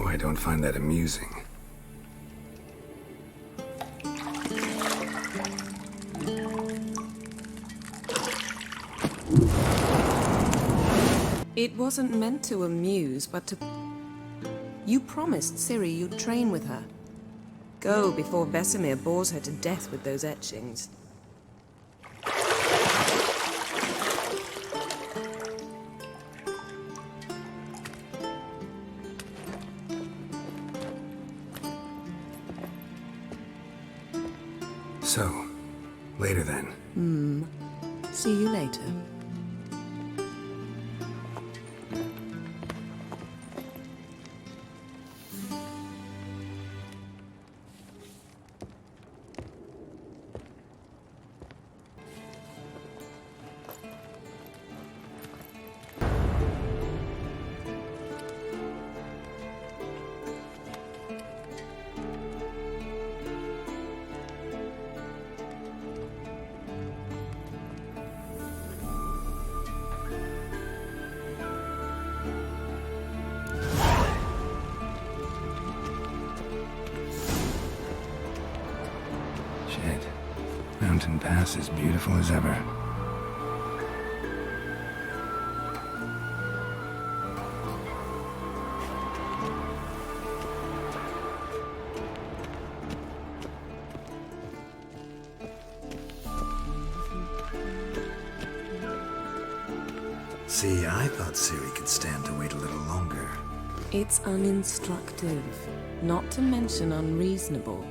I don't find that amusing. It wasn't meant to amuse, but to... You promised Ciri you'd train with her. Go before Vesemir bores her to death with those etchings. So, later then. See you later. Shit. Mountain Pass is beautiful as ever. See, I thought Ciri could stand to wait a little longer. It's uninstructive, not to mention unreasonable.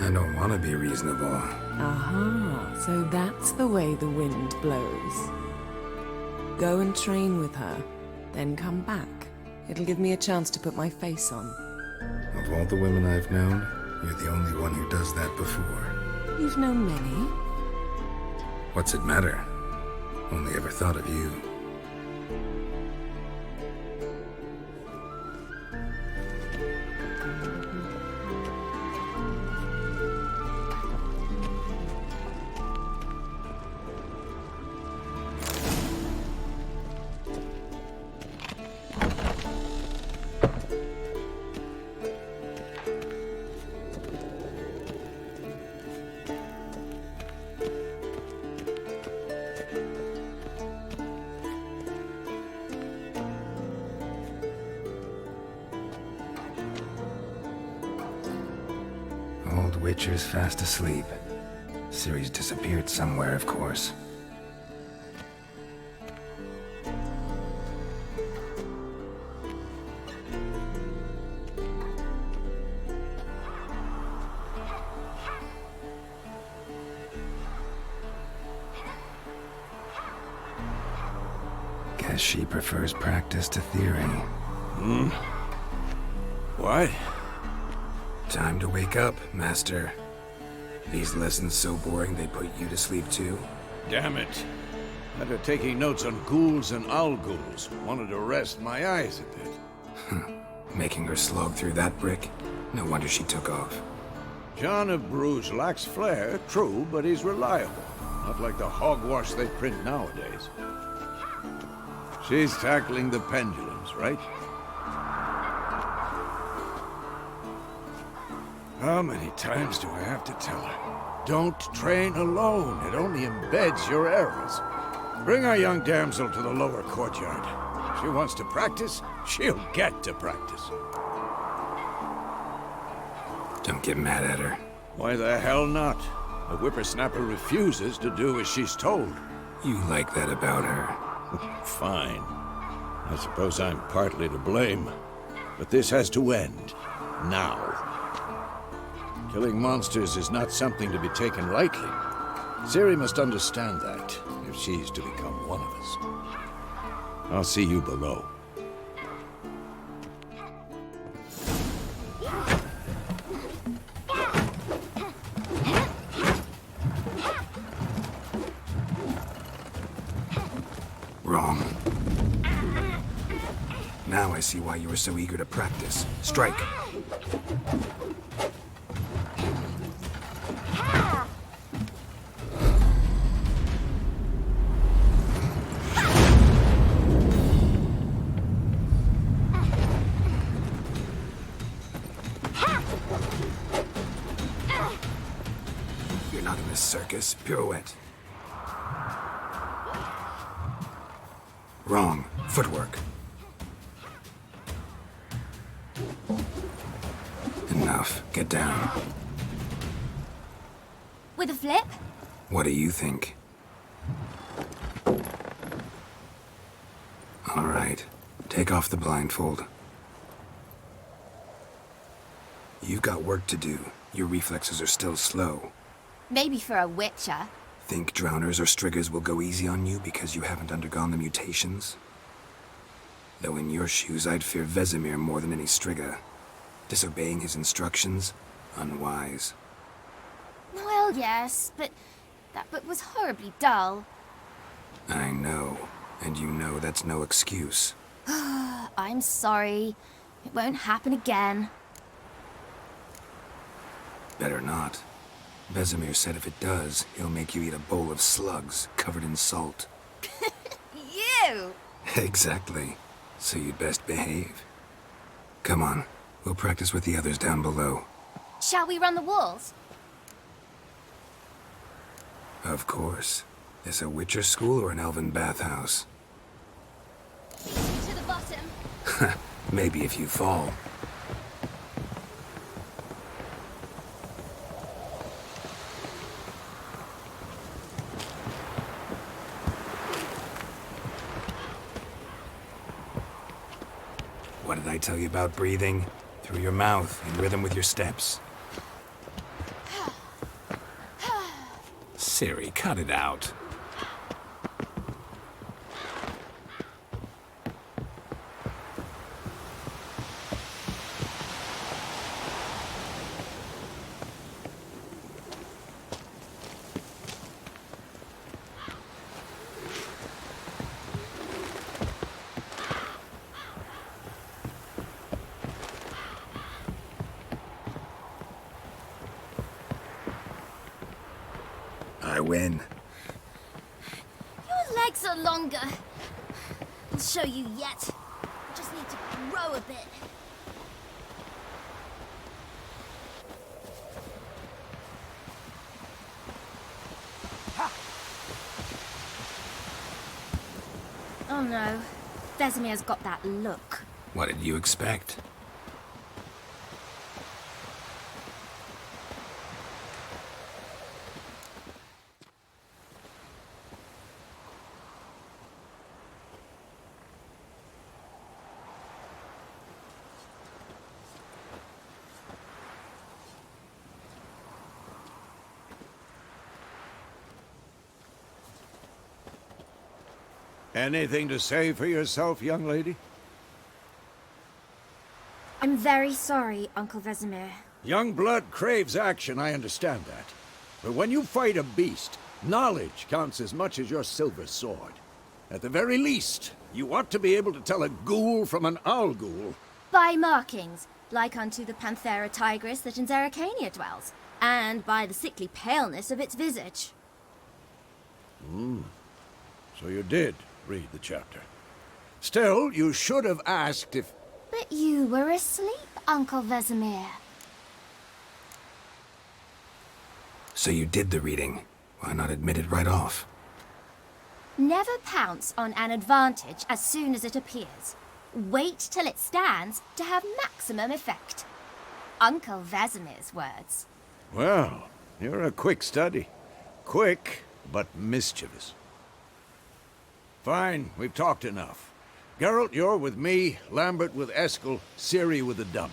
I don't want to be reasonable. Aha, so that's the way the wind blows. Go and train with her, then come back. It'll give me a chance to put my face on. Of all the women I've known, you're the only one who does that before. You've known many. What's it matter? Only ever thought of you. Old Witcher's fast asleep. Ciri's disappeared somewhere, of course. Guess she prefers practice to theory. What? Time to wake up, Master. These lessons so boring they put you to sleep too? Damn it. After taking notes on ghouls and owl ghouls, wanted to rest my eyes a bit. Making her slog through that brick? No wonder she took off. John of Bruges lacks flair, true, but he's reliable. Not like the hogwash they print nowadays. She's tackling the pendulums, right? How many times do I have to tell her? Don't train alone. It only embeds your errors. Bring our young damsel to the lower courtyard. If she wants to practice, she'll get to practice. Don't get mad at her. Why the hell not? The whippersnapper refuses to do as she's told. You like that about her. Fine. I suppose I'm partly to blame. But this has to end. Now. Killing monsters is not something to be taken lightly. Ciri must understand that, if she's to become one of us. I'll see you below. Wrong. Now I see why you were so eager to practice. Strike. circus. Pirouette. Wrong. Footwork. Enough. Get down. With a flip? What do you think? All right. Take off the blindfold. You've got work to do. Your reflexes are still slow. Maybe for a witcher. Think drowners or striggers will go easy on you because you haven't undergone the mutations? Though in your shoes, I'd fear Vesemir more than any strigger. Disobeying his instructions? Unwise. Well, yes, but that book was horribly dull. I know. And you know that's no excuse. I'm sorry. It won't happen again. Better not. Vesemir said if it does, he'll make you eat a bowl of slugs covered in salt. You! Exactly. So you'd best behave. Come on. We'll practice with the others down below. Shall we run the walls? Of course. This a Witcher school or an elven bathhouse? To the bottom. Maybe if you fall. What did I tell you about breathing? Through your mouth, in rhythm with your steps. Ciri, cut it out. I win. Your legs are longer. I'll show you yet. I just need to grow a bit. Oh no. Vesemir's got that look. What did you expect? Anything to say for yourself, young lady? I'm very sorry, Uncle Vesemir. Young blood craves action, I understand that. But when you fight a beast, knowledge counts as much as your silver sword. At the very least, you ought to be able to tell a ghoul from an owl ghoul. By markings, like unto the Panthera tigris that in Zerrikania dwells, and by the sickly paleness of its visage. So you did read the chapter. Still, you should have asked if... But you were asleep, Uncle Vesemir. So you did the reading. Why not admit it right off? Never pounce on an advantage as soon as it appears. Wait till it stands to have maximum effect. Uncle Vesemir's words. Well, you're a quick study. Quick, but mischievous. Fine, we've talked enough. Geralt, you're with me, Lambert with Eskel, Ciri with the dummy.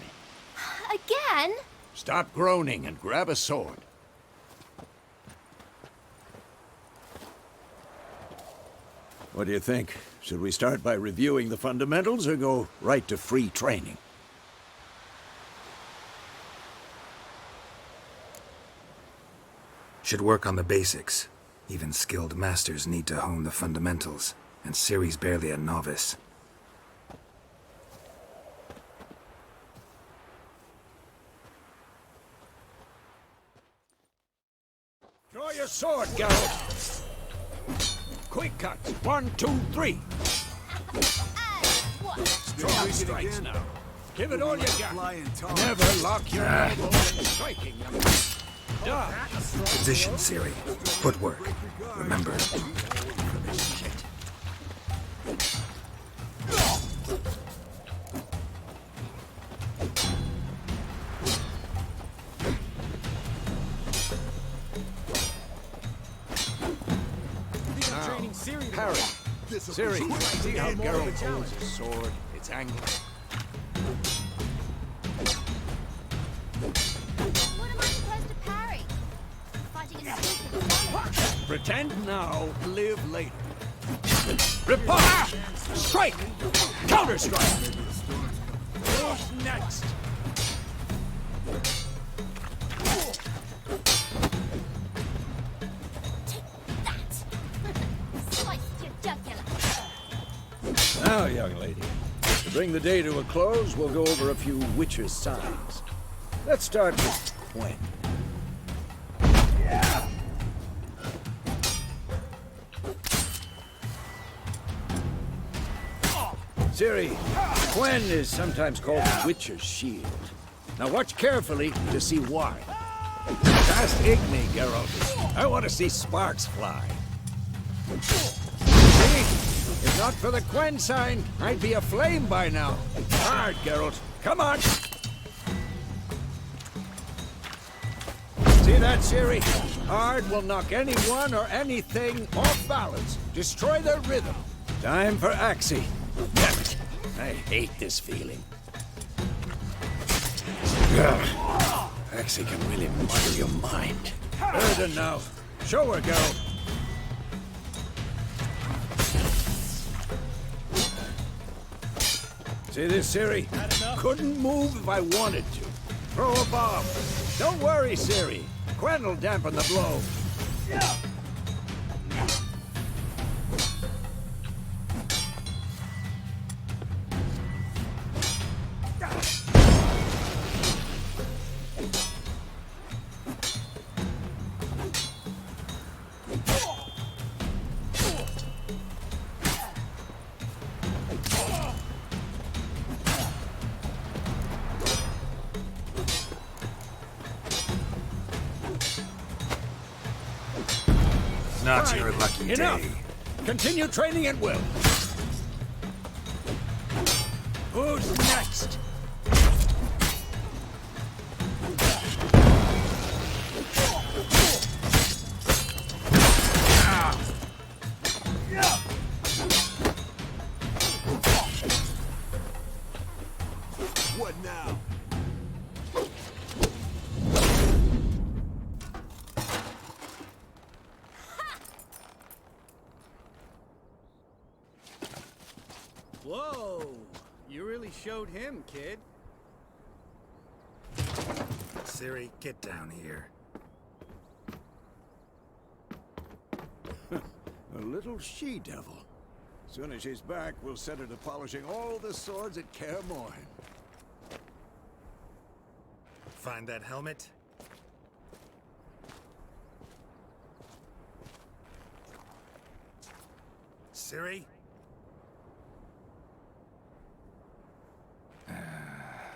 Again? Stop groaning and grab a sword. What do you think? Should we start by reviewing the fundamentals or go right to free training? Should work on the basics. Even skilled masters need to hone the fundamentals, and Ciri's barely a novice. Draw your sword, Geralt! Quick cut! 1, 2, 3! Strong strikes now. Give it all you got. Never lock your elbow in striking, young man. dodge. Position, Siri. Footwork. Remember. Shit. Parry. Siri, see how Geralt holds his sword, its angle? What am I supposed to parry? Fighting a stupid Pretend now, live later. Riposte! Strike! Counter-strike! Who's next? Sliced your jugular. Now, young lady, to bring the day to a close, we'll go over a few witches' signs. Let's start with Gwen. Ciri, Gwen is sometimes called the Witcher's Shield. Now watch carefully to see why. Just Igni, Geralt. I want to see sparks fly. See? If not for the Gwen sign, I'd be aflame by now. Hard, Geralt. Come on! See that, Ciri? Hard will knock anyone or anything off balance. Destroy their rhythm. Time for Axie. Damn it. I hate this feeling. Ugh. Axie can really muddle your mind. Burden now. Show her, Geralt. See this, Ciri? Couldn't move if I wanted to. Throw a bomb. Don't worry, Ciri. Gwen will dampen the blow. Not your lucky Enough! day. Continue training at will. Who's next? What now? Whoa! You really showed him, kid. Siri, get down here. A little she-devil. Soon as she's back, we'll set her to polishing all the swords at Kaer Morhen. Find that helmet? Siri?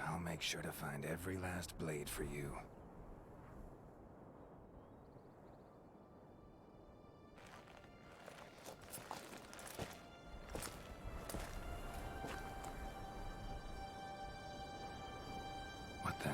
I'll make sure to find every last blade for you. What the?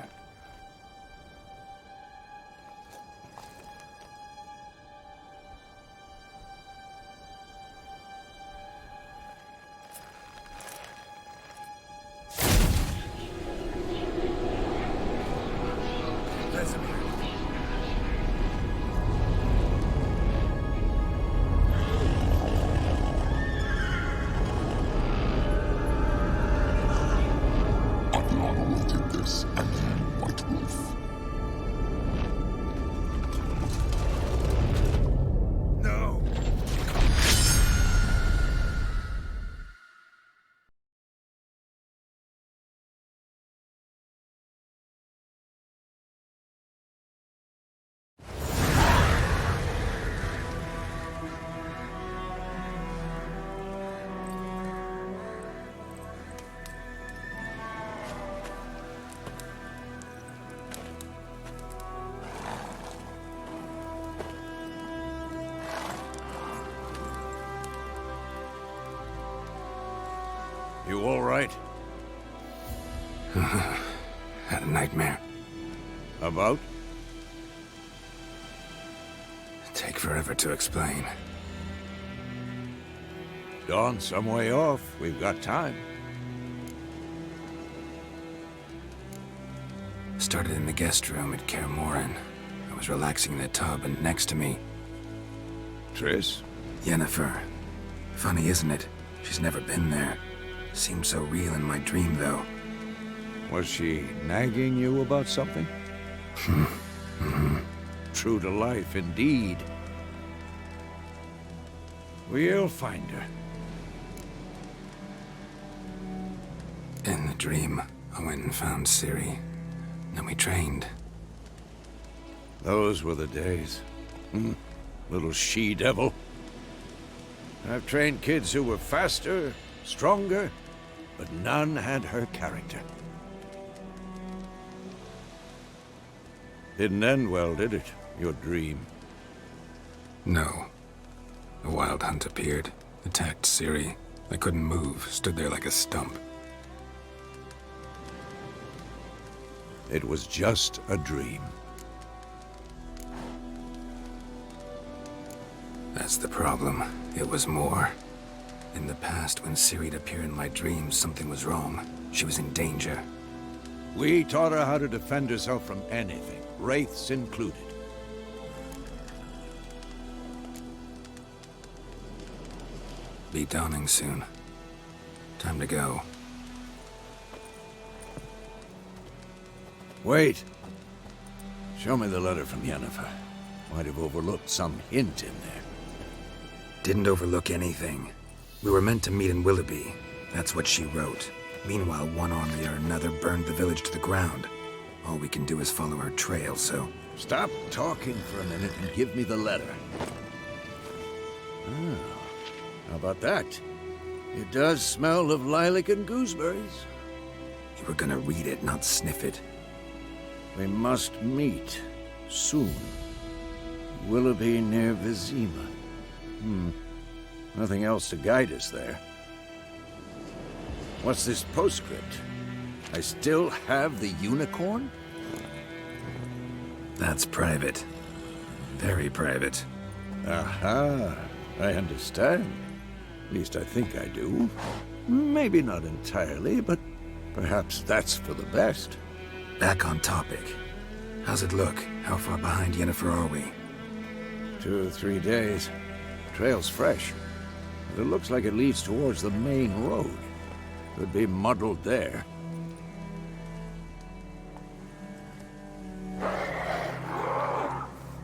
You all right? Had a nightmare. About? Take forever to explain. Dawn some way off. We've got time. Started in the guest room at Kaer Morhen. I was relaxing in a tub, and next to me, Triss? Yennefer. Funny, isn't it? She's never been there. Seemed so real in my dream, though. Was she nagging you about something? True to life, indeed. We'll find her. In the dream, I went and found Ciri. Then we trained. Those were the days. Little she-devil. I've trained kids who were faster, stronger, but none had her character. Didn't end well, did it? Your dream? No. A wild hunt appeared, attacked Ciri. I couldn't move, stood there like a stump. It was just a dream. That's the problem. It was more. In the past, when Ciri'd appear in my dreams, something was wrong. She was in danger. We taught her how to defend herself from anything, wraiths included. Be dawning soon. Time to go. Wait. Show me the letter from Yennefer. Might have overlooked some hint in there. Didn't overlook anything. We were meant to meet in Willoughby. That's what she wrote. Meanwhile, one army or another burned the village to the ground. All we can do is follow her trail, so... Stop talking for a minute and give me the letter. How about that? It does smell of lilac and gooseberries. You were gonna read it, not sniff it. We must meet soon. Willoughby near Vizima. Nothing else to guide us there. What's this postscript? I still have the unicorn? That's private. Very private. Aha, I understand. At least I think I do. Maybe not entirely, but perhaps that's for the best. Back on topic. How's it look? How far behind Yennefer are we? 2 or 3 days. Trail's fresh. But it looks like it leads towards the main road. Could be muddled there.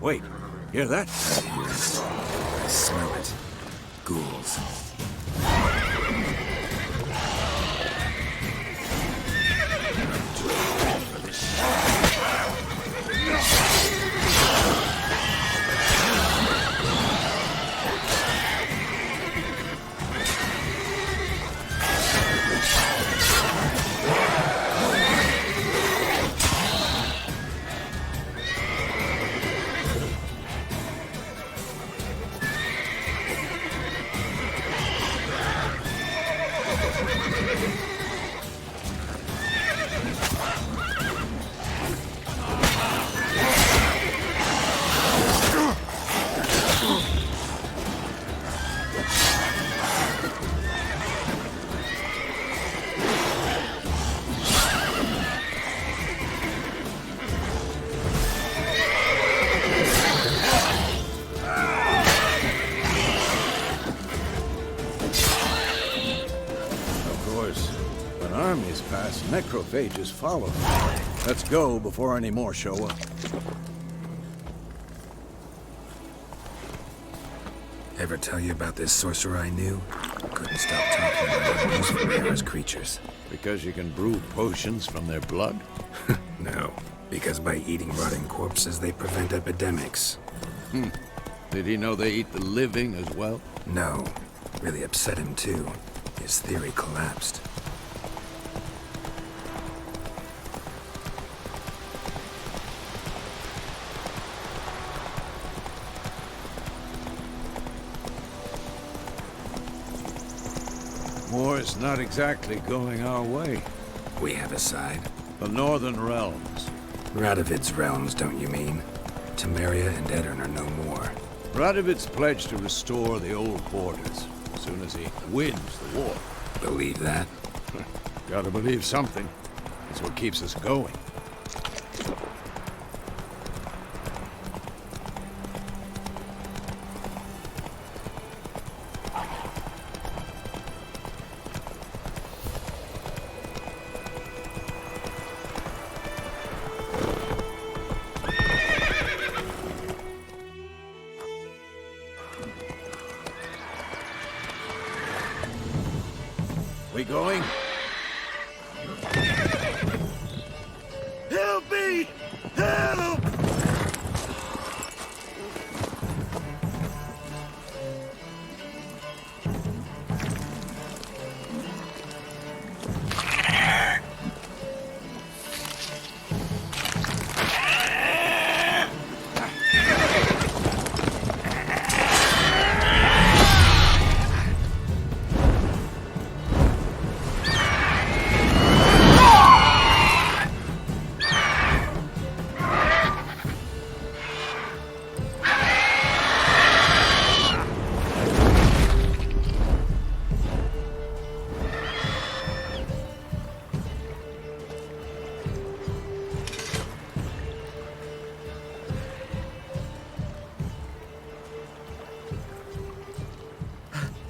Wait, hear that? I smell it. Ghouls. Necrophages follow. Let's go before any more show up. Ever tell you about this sorcerer I knew? Couldn't stop talking about how useful they are as creatures. Because you can brew potions from their blood? No, because by eating rotting corpses, they prevent epidemics. Did he know they eat the living as well? No. Really upset him, too. His theory collapsed. War's not exactly going our way. We have a side. The Northern Realms. Radovid's realms, don't you mean? Temeria and Edirn are no more. Radovid's pledged to restore the old borders as soon as he wins the war. Believe that? Gotta believe something. It's what keeps us going. We going? Help me! Help!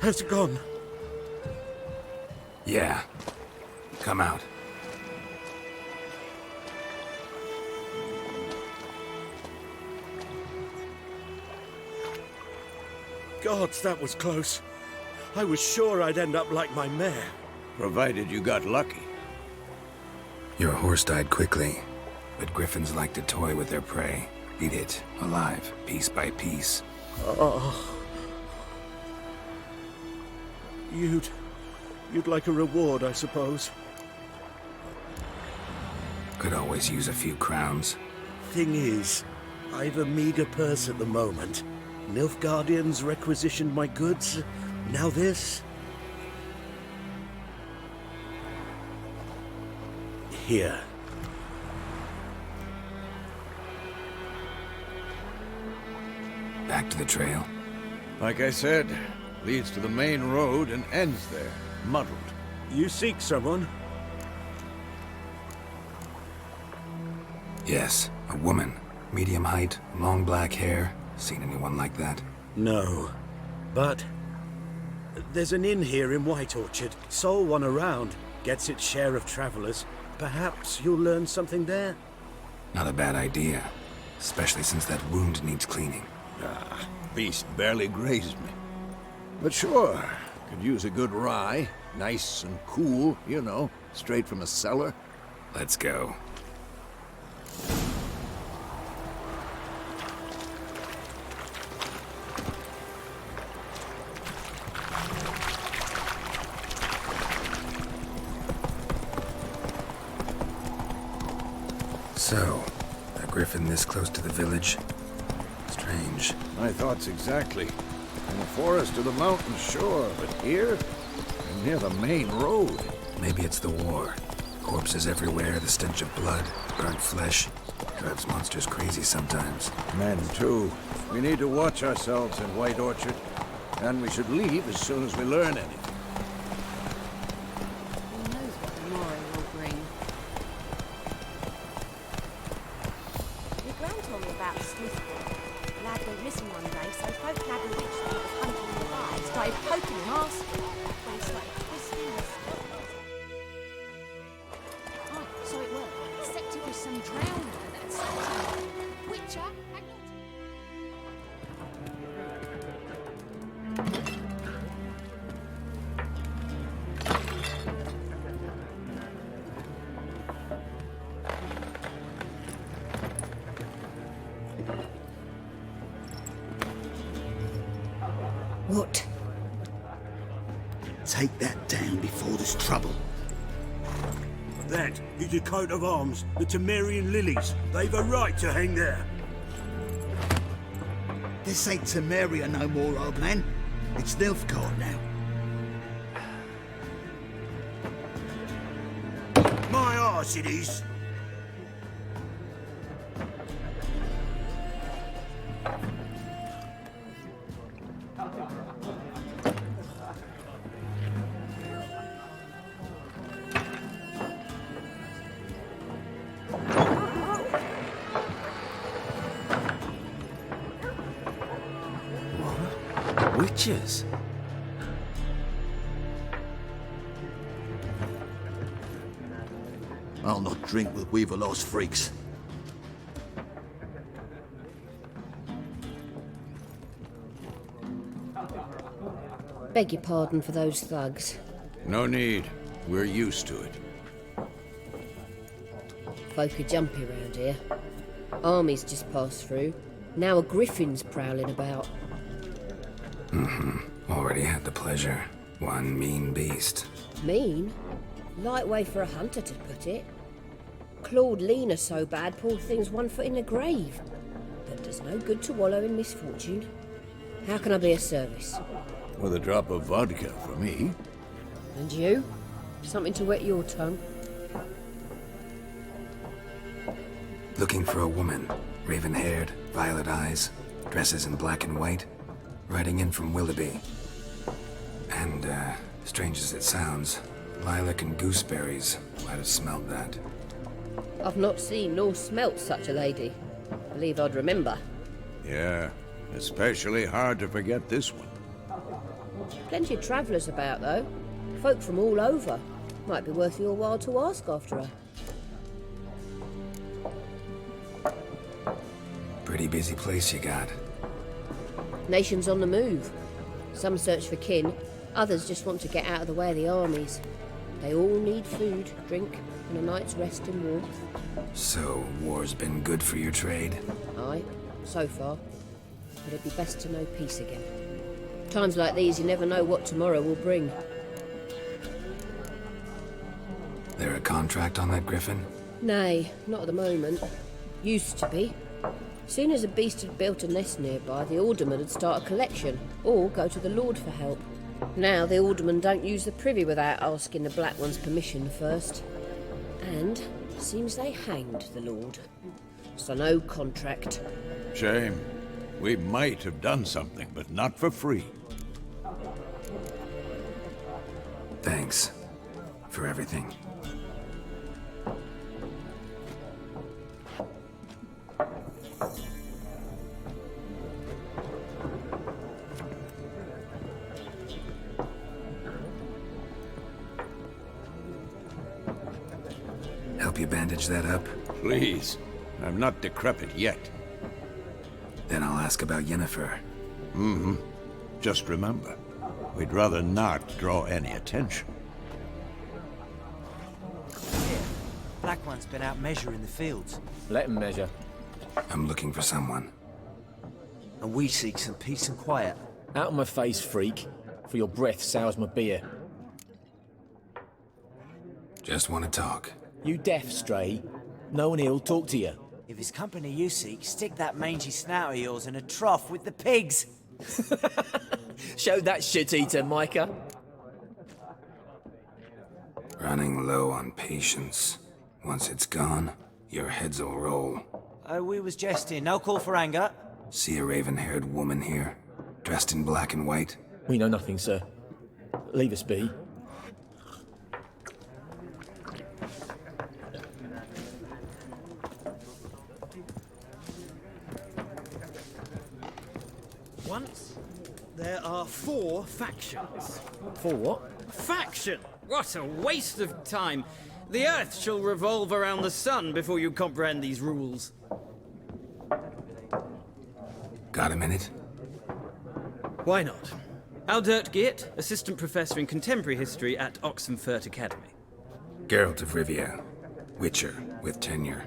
Has it gone? Yeah. Come out. Gods, that was close. I was sure I'd end up like my mare. Provided you got lucky. Your horse died quickly, but griffins like to toy with their prey. Eat it, alive, piece by piece. Oh. You'd like a reward, I suppose. Could always use a few crowns. Thing is, I've a meager purse at the moment. Nilfgaardians requisitioned my goods. Now this. Here. Back to the trail. Like I said, leads to the main road and ends there, muddled. You seek someone? Yes, a woman. Medium height, long black hair. Seen anyone like that? No. But there's an inn here in White Orchard. Sole one around. Gets its share of travelers. Perhaps you'll learn something there? Not a bad idea. Especially since that wound needs cleaning. Ah, beast barely grazed me. But sure, could use a good rye. Nice and cool, you know, straight from a cellar. Let's go. So, a griffin this close to the village? Strange. My thoughts exactly. In the forest or the mountains, sure, but here? And near the main road. Maybe it's the war. Corpses everywhere, the stench of blood, burnt flesh. Drives monsters crazy sometimes. Men, too. We need to watch ourselves in White Orchard. And we should leave as soon as we learn anything. Who knows what tomorrow will bring? Your gran told me about a sleuth boy. A lad went missing one day, so folk had a witch that was hunting nearby. Started poking and asking. When he started twisting his Oh, so it was. Except it was some drowner that said Witcher, hang on. What? Take that down before there's trouble. That is a coat of arms, the Temerian lilies. They've a right to hang there. This ain't Temeria no more, old man. It's Nilfgaard now. course it is. Witches? I'll not drink with Weaverlaw's freaks. Beg your pardon for those thugs. No need. We're used to it. Folk are jumpy round here. Armies just passed through. Now a griffin's prowling about. Already had the pleasure. One mean beast. Mean? Light way for a hunter to put it. Clawed Lena so bad, poor thing's 1 foot in the grave. But does no good to wallow in misfortune. How can I be of service? With a drop of vodka for me. And you? Something to wet your tongue? Looking for a woman. Raven-haired, violet eyes, dresses in black and white. Riding in from Willoughby. And, strange as it sounds, lilac and gooseberries might have smelled that. I've not seen nor smelt such a lady. Believe I'd remember. Yeah, especially hard to forget this one. Plenty of travellers about, though. Folk from all over. Might be worth your while to ask after her. Pretty busy place you got. Nations on the move. Some search for kin, others just want to get out of the way of the armies. They all need food, drink, and a night's rest in warmth. So, war's been good for your trade? Aye, so far. But it'd be best to know peace again. Times like these, you never know what tomorrow will bring. There a contract on that griffin? Nay, not at the moment. Used to be. Soon as a beast had built a nest nearby, the alderman would start a collection, or go to the Lord for help. Now the aldermen don't use the privy without asking the Black One's permission first. And seems they hanged the Lord. So no contract. Shame. We might have done something, but not for free. Thanks. For everything. Help you bandage that up? Please. I'm not decrepit yet. Then I'll ask about Yennefer. Just remember, we'd rather not draw any attention. Black One's been out measuring the fields. Let him measure. I'm looking for someone. And we seek some peace and quiet. Out of my face, freak. For your breath sours my beer. Just want to talk. You deaf, Stray? No one here'll talk to you. If it's company you seek, stick that mangy snout of yours in a trough with the pigs. Show that shit-eater, Micah. Running low on patience. Once it's gone, your heads will roll. Oh, we was jesting. No call for anger. See a raven-haired woman here, dressed in black and white? We know nothing, sir. Leave us be. Once, there are 4 factions. For what? Faction! What a waste of time! The Earth shall revolve around the sun before you comprehend these rules. Got a minute? Why not? Aldert Geert, Assistant Professor in Contemporary History at Oxenfurt Academy. Geralt of Rivia. Witcher, with tenure.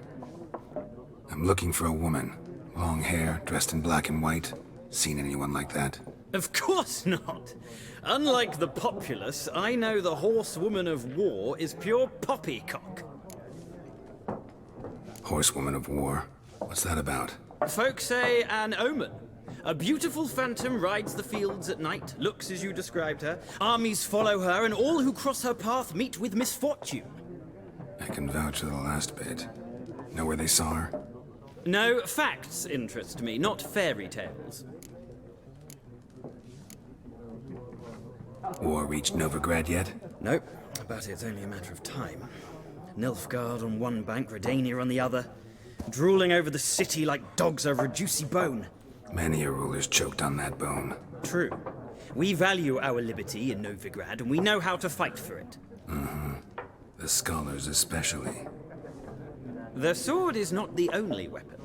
I'm looking for a woman. Long hair, dressed in black and white. Seen anyone like that? Of course not! Unlike the populace, I know the horsewoman of war is pure poppycock. Horsewoman of war? What's that about? Folk say an omen. A beautiful phantom rides the fields at night, looks as you described her. Armies follow her, and all who cross her path meet with misfortune. A can vouch for the last bit. Know where they saw her? No, facts interest me, not fairy tales. War reached Novigrad yet? Nope, but it's only a matter of time. Nilfgaard on one bank, Redania on the other, drooling over the city like dogs over a juicy bone. Many a ruler's choked on that bone. True. We value our liberty in Novigrad, and we know how to fight for it. Mm-hmm. The scholars especially. The sword is not the only weapon.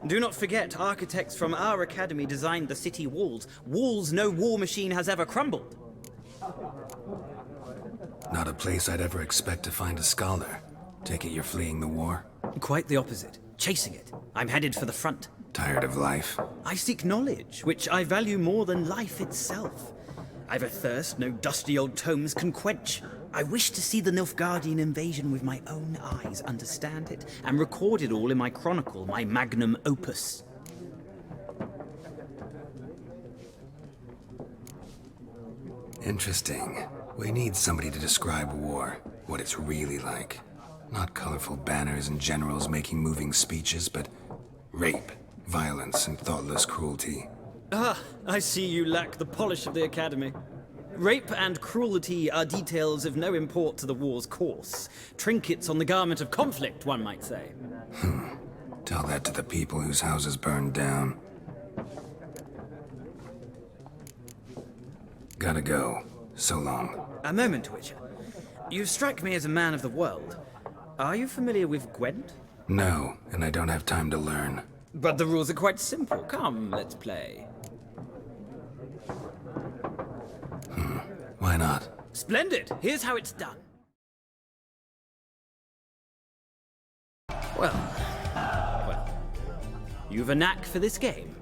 Do not forget, architects from our academy designed the city walls. Walls no war machine has ever crumbled. Not a place I'd ever expect to find a scholar. Take it you're fleeing the war? Quite the opposite. Chasing it. I'm headed for the front. Tired of life? I seek knowledge, which I value more than life itself. I've a thirst no dusty old tomes can quench. I wish to see the Nilfgaardian invasion with my own eyes, understand it, and record it all in my chronicle, my magnum opus. Interesting. We need somebody to describe war, what it's really like. Not colorful banners and generals making moving speeches, but rape, violence, and thoughtless cruelty. Ah, I see you lack the polish of the academy. Rape and cruelty are details of no import to the war's course. Trinkets on the garment of conflict, one might say. Tell that to the people whose houses burned down. Gotta go. So long. A moment, Witcher. You strike me as a man of the world. Are you familiar with Gwent? No, and I don't have time to learn. But the rules are quite simple. Come, let's play. Why not? Splendid! Here's how it's done. Well, you've a knack for this game.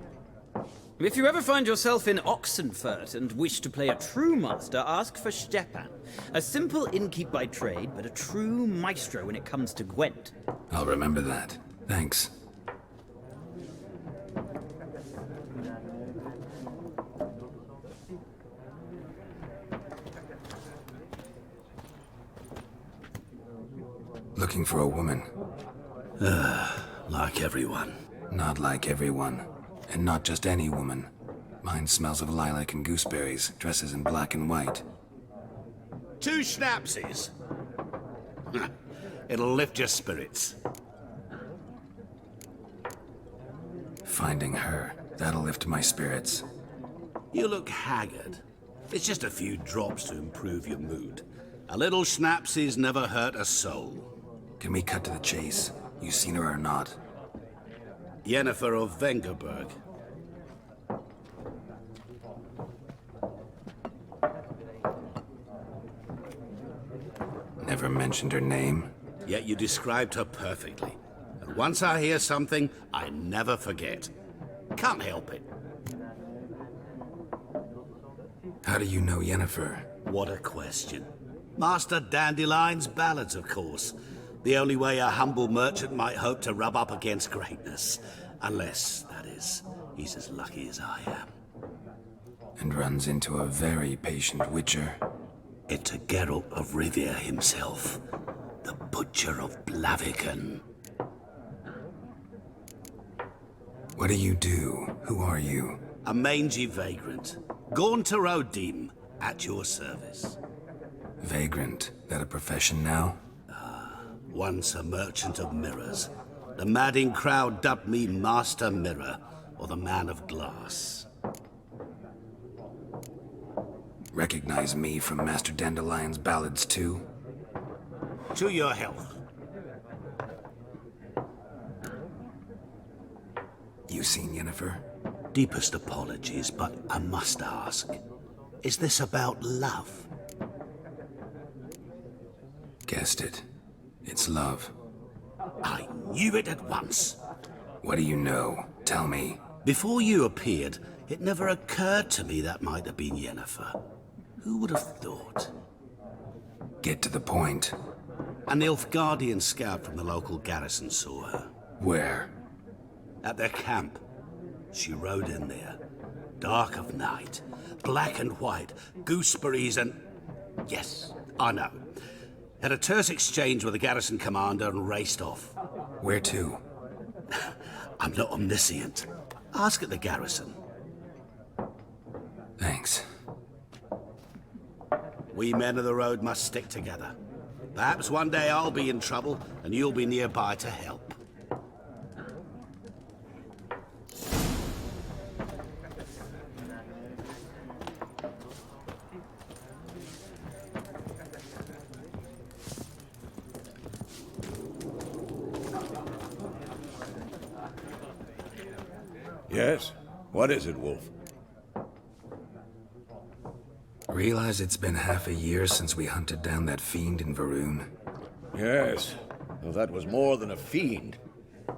If you ever find yourself in Oxenfurt and wish to play a true master, ask for Stepan. A simple innkeep by trade, but a true maestro when it comes to Gwent. I'll remember that. Thanks. Looking for a woman. Like everyone. Not like everyone. And not just any woman. Mine smells of lilac and gooseberries, dresses in black and white. 2 schnapsies. It'll lift your spirits. Finding her, that'll lift my spirits. You look haggard. It's just a few drops to improve your mood. A little schnapsies never hurt a soul. Can we cut to the chase? You seen her or not? Yennefer of Vengerberg. Never mentioned her name. Yet you described her perfectly. And once I hear something, I never forget. Can't help it. How do you know Yennefer? What a question. Master Dandelion's ballads, of course. The only way a humble merchant might hope to rub up against greatness. Unless, that is, he's as lucky as I am. And runs into a very patient witcher. It's a Geralt of Rivia himself. The Butcher of Blaviken. What do you do? Who are you? A mangy vagrant. Gaunter Odim, at your service. Vagrant. That a profession now? Once a merchant of mirrors. The madding crowd dubbed me Master Mirror, or the Man of Glass. Recognize me from Master Dandelion's ballads too? To your health. You seen Yennefer? Deepest apologies, but I must ask. Is this about love? Guessed it. It's love. I knew it at once. What do you know? Tell me. Before you appeared, it never occurred to me that might have been Yennefer. Who would have thought? Get to the point. A Nilfgaardian scout from the local garrison saw her. Where? At their camp. She rode in there. Dark of night. Black and white. Gooseberries and... Yes, I know. Had a terse exchange with the garrison commander and raced off. Where to? I'm not omniscient. Ask at the garrison. Thanks. We men of the road must stick together. Perhaps one day I'll be in trouble and you'll be nearby to help. Yes? What is it, Wolf? Realize it's been half a year since we hunted down that fiend in Varun? Yes. Well, that was more than a fiend.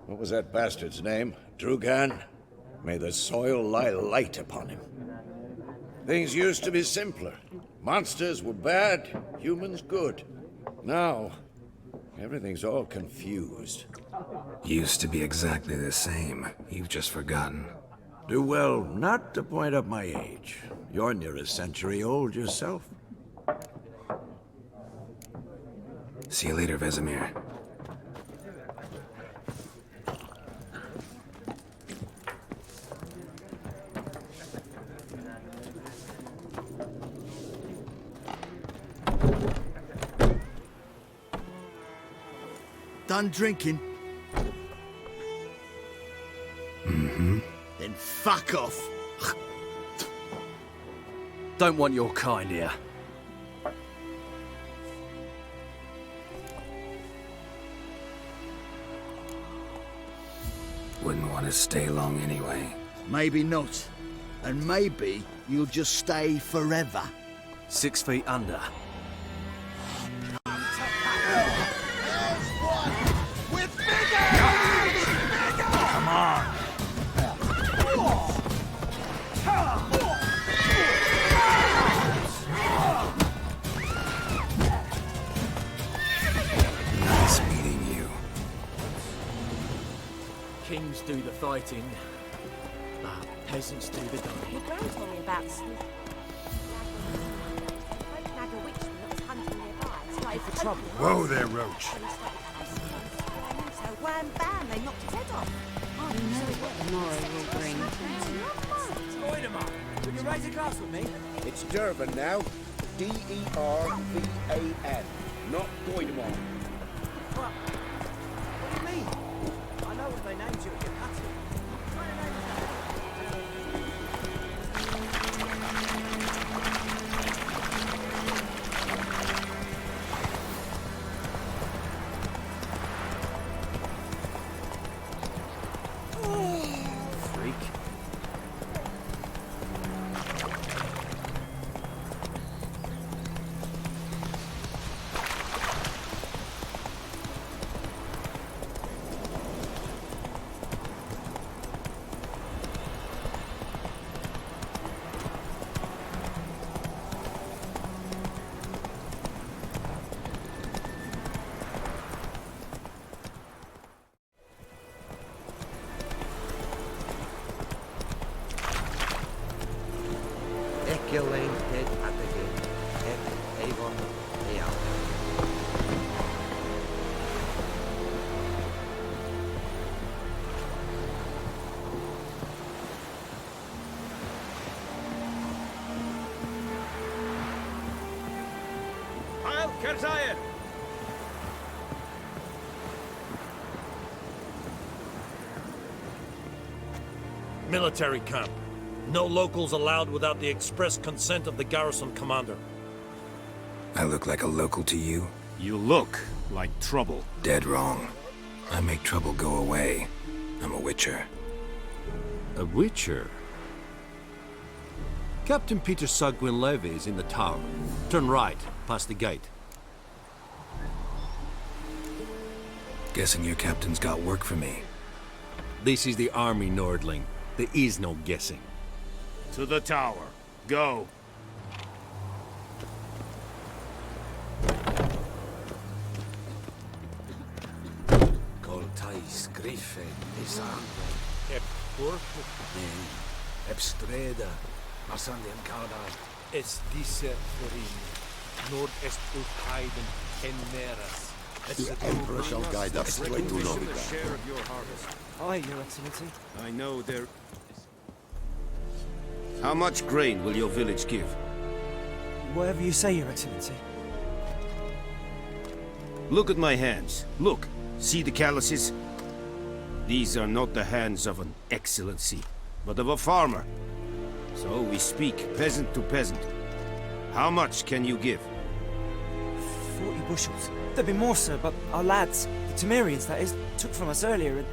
What was that bastard's name? Drugan? May the soil lie light upon him. Things used to be simpler. Monsters were bad, humans good. Now, everything's all confused. Used to be exactly the same. You've just forgotten. Do well not to point up my age. You're near a century old yourself. See you later, Vesemir. Done drinking? Then fuck off. Don't want your kind here. Wouldn't want to stay long anyway. Maybe not. And maybe you'll just stay forever. 6 feet under. Come on. Nice meeting you. Kings do the fighting, but peasants do the dying. My gran told me about Smith. Nag a witchman that was hunting nearby. Started for trouble. Whoa there, Roach. So wham bam, they knocked his head off. Oh, you know what tomorrow will bring. Goidemar, will you raise a glass with me? It's Durban now. D-E-R-V-A-N. Not Goidemar. What do you mean? I know what they named you at your party. Freak. Kerzayer! Military camp. No locals allowed without the express consent of the garrison commander. I look like a local to you? You look like trouble. Dead wrong. I make trouble go away. I'm a witcher. A witcher? Captain Peter Sagwin Levy is in the tower. Turn right, past the gate. Guessing your captain's got work for me. This is the army, Nordling. There is no guessing. To the tower. Go. Coltais grife isang. Ep porco. Ep streda. Masandem cada. Es disse forin. Nord est ut heiden. The Emperor shall guide us straight to Novigrad. Share of your harvest. Aye, Your Excellency. I know there... How much grain will your village give? Whatever you say, Your Excellency. Look at my hands. Look. See the calluses? These are not the hands of an excellency, but of a farmer. So we speak peasant to peasant. How much can you give? 40 bushels. There'd be more, sir, but our lads, the Temerians, that is, took from us earlier and...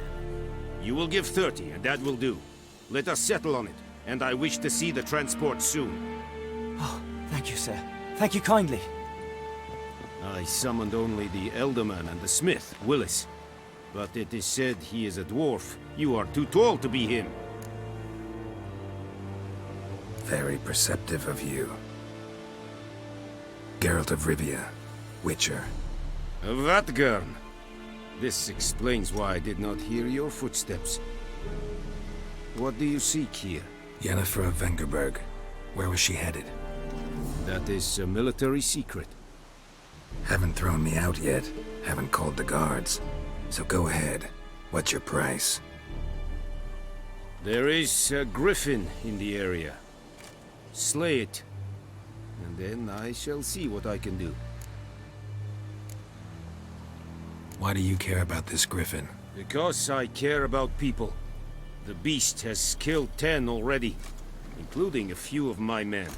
You will give 30, and that will do. Let us settle on it, and I wish to see the transport soon. Oh, thank you, sir. Thank you kindly. I summoned only the Elderman and the smith, Willis. But it is said he is a dwarf. You are too tall to be him. Very perceptive of you. Geralt of Rivia, Witcher. Vatgern. This explains why I did not hear your footsteps. What do you seek here? Yennefer of Vengerberg. Where was she headed? That is a military secret. Haven't thrown me out yet. Haven't called the guards. So go ahead. What's your price? There is a griffin in the area. Slay it. And then I shall see what I can do. Why do you care about this griffin? Because I care about people. The beast has killed 10 already, including a few of my men.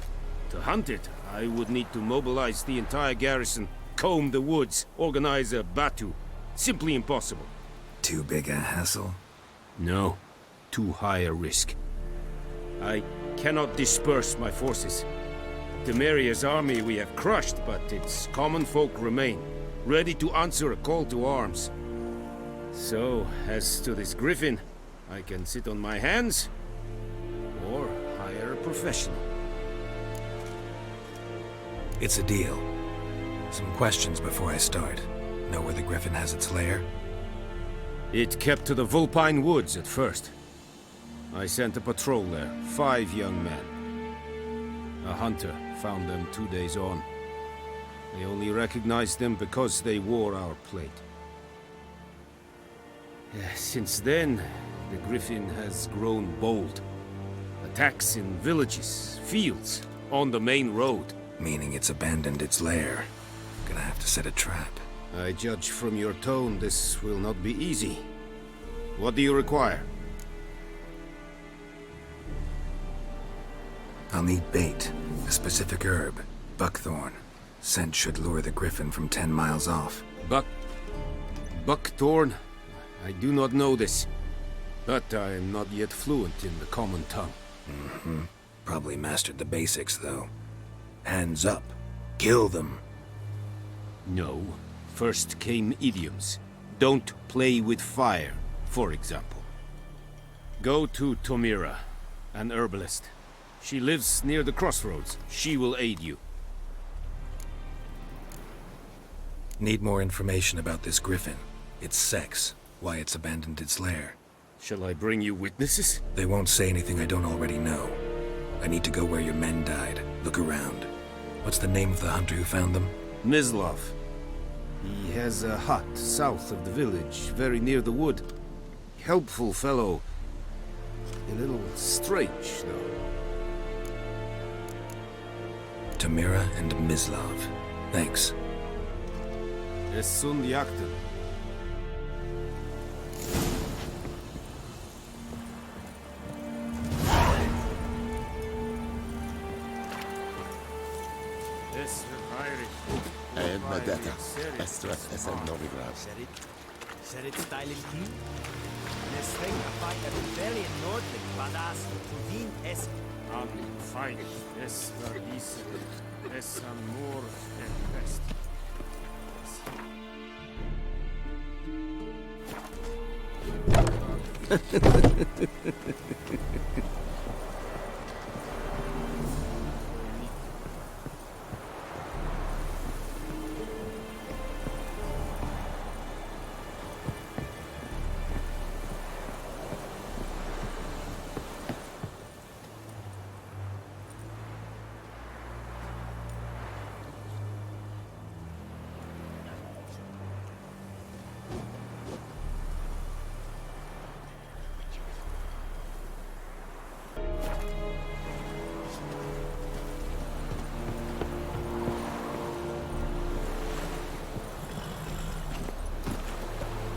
To hunt it, I would need to mobilize the entire garrison, comb the woods, organize a batu. Simply impossible. Too big a hassle? No. Too high a risk. I cannot disperse my forces. Temeria's army we have crushed, but its common folk remain, ready to answer a call to arms. So, as to this griffin, I can sit on my hands, or hire a professional. It's a deal. Some questions before I start. Know where the griffin has its lair? It kept to the Vulpine Woods at first. I sent a patrol there, 5 young men. A hunter found them 2 days on. They only recognized them because they wore our plate. Since then, the griffin has grown bold. Attacks in villages, fields, on the main road. Meaning it's abandoned its lair. Gonna have to set a trap. I judge from your tone this will not be easy. What do you require? I'll need bait, a specific herb, buckthorn. Scent should lure the griffin from 10 miles off. Buckthorn? I do not know this. But I am not yet fluent in the common tongue. Mm-hmm. Probably mastered the basics, though. Hands up. Kill them. No. First came idioms. Don't play with fire, for example. Go to Tomira, an herbalist. She lives near the crossroads. She will aid you. Need more information about this griffin. Its sex, why it's abandoned its lair. Shall I bring you witnesses? They won't say anything I don't already know. I need to go where your men died. Look around. What's the name of the hunter who found them? Mislav. He has a hut south of the village, very near the wood. Helpful fellow. A little strange, though. Tamira and Mislav. Thanks. Es sunt jakten. Medetta, Estra Esen Novigrad. Said it style in you? Nes thing a fight a rebellion Nordling, Badas, Tudin es Am fight, es verdisse, es amor and best.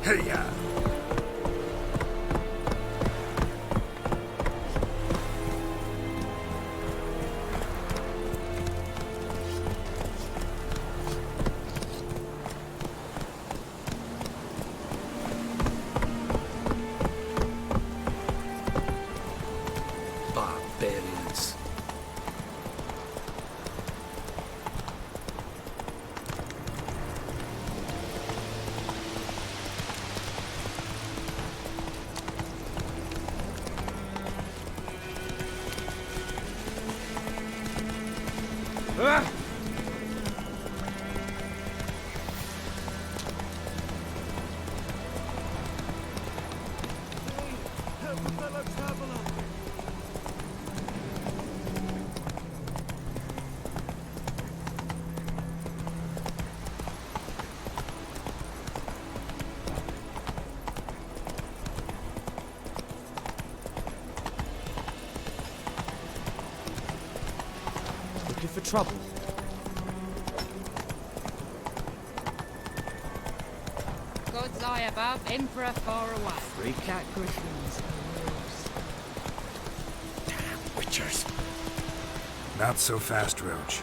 Hey-ya! Barbarians. Looking for trouble? God's eye above, Emperor far away. Freak out griffins. Witchers. Not so fast, Roach.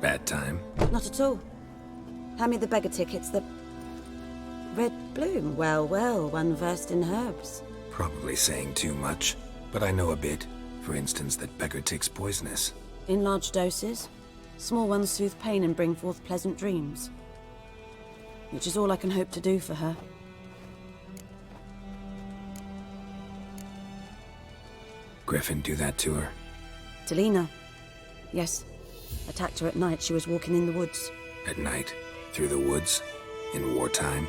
Bad time? Not at all. Hand me the beggar tickets, the... Red bloom. Well, well, one versed in herbs. Probably saying too much, but I know a bit. For instance, that beggar tick's poisonous. In large doses. Small ones soothe pain and bring forth pleasant dreams. Which is all I can hope to do for her. Griffin do that to her? To Lena. Yes. Attacked her at night. She was walking in the woods. At night? Through the woods? In wartime?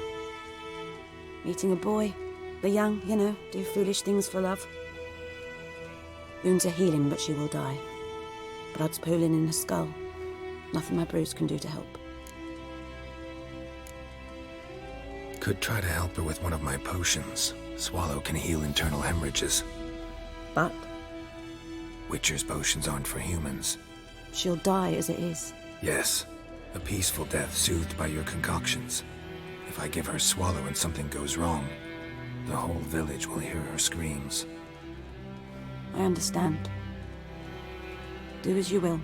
Meeting a boy. The young, you know, do foolish things for love. Wounds are healing, but she will die. Blood's pooling in her skull. Nothing my bruise can do to help. Could try to help her with one of my potions. Swallow can heal internal hemorrhages. But? Witcher's potions aren't for humans. She'll die as it is. Yes. A peaceful death soothed by your concoctions. If I give her Swallow and something goes wrong, the whole village will hear her screams. I understand. Do as you will.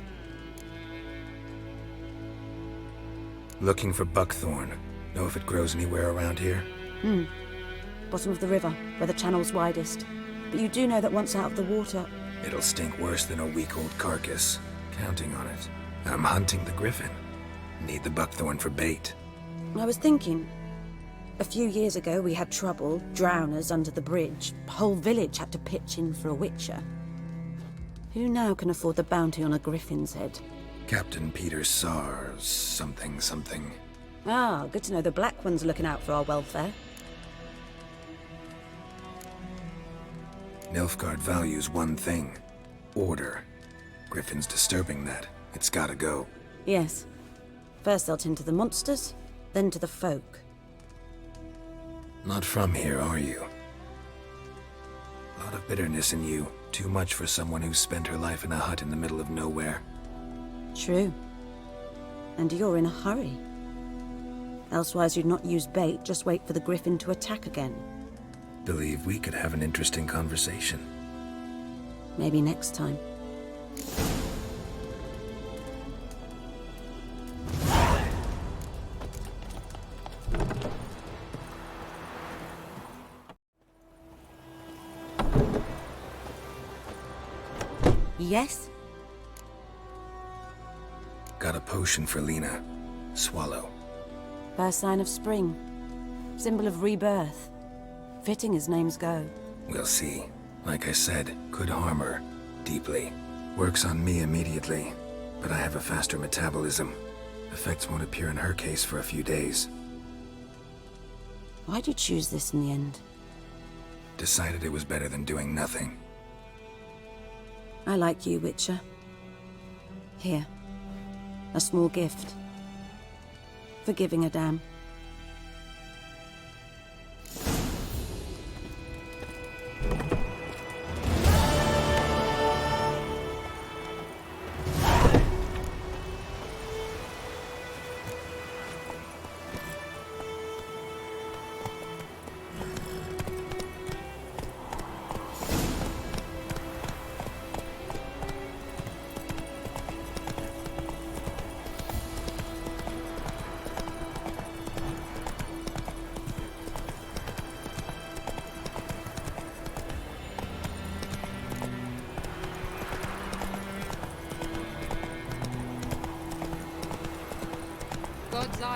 Looking for buckthorn. Know if it grows anywhere around here? Bottom of the river, where the channel's widest. But you do know that once out of the water... It'll stink worse than a week-old carcass. Counting on it. I'm hunting the griffin. Need the buckthorn for bait. I was thinking... A few years ago we had trouble, drowners under the bridge. Whole village had to pitch in for a witcher. Who now can afford the bounty on a griffin's head? Captain Peter Sars, something. Ah, good to know the Black One's looking out for our welfare. Nilfgaard values one thing. Order. Griffin's disturbing that. It's gotta go. Yes. First they'll tend to the monsters, then to the folk. Not from here, are you? A lot of bitterness in you. Too much for someone who spent her life in a hut in the middle of nowhere. True. And you're in a hurry. Elsewise you'd not use bait, just wait for the griffin to attack again. Believe we could have an interesting conversation. Maybe next time. Yes? Got a potion for Lena. Swallow. First sign of spring. Symbol of rebirth. Fitting as names go. We'll see. Like I said, could harm her. Deeply. Works on me immediately. But I have a faster metabolism. Effects won't appear in her case for a few days. Why'd you choose this in the end? Decided it was better than doing nothing. I like you, Witcher. Here. A small gift. For giving a damn.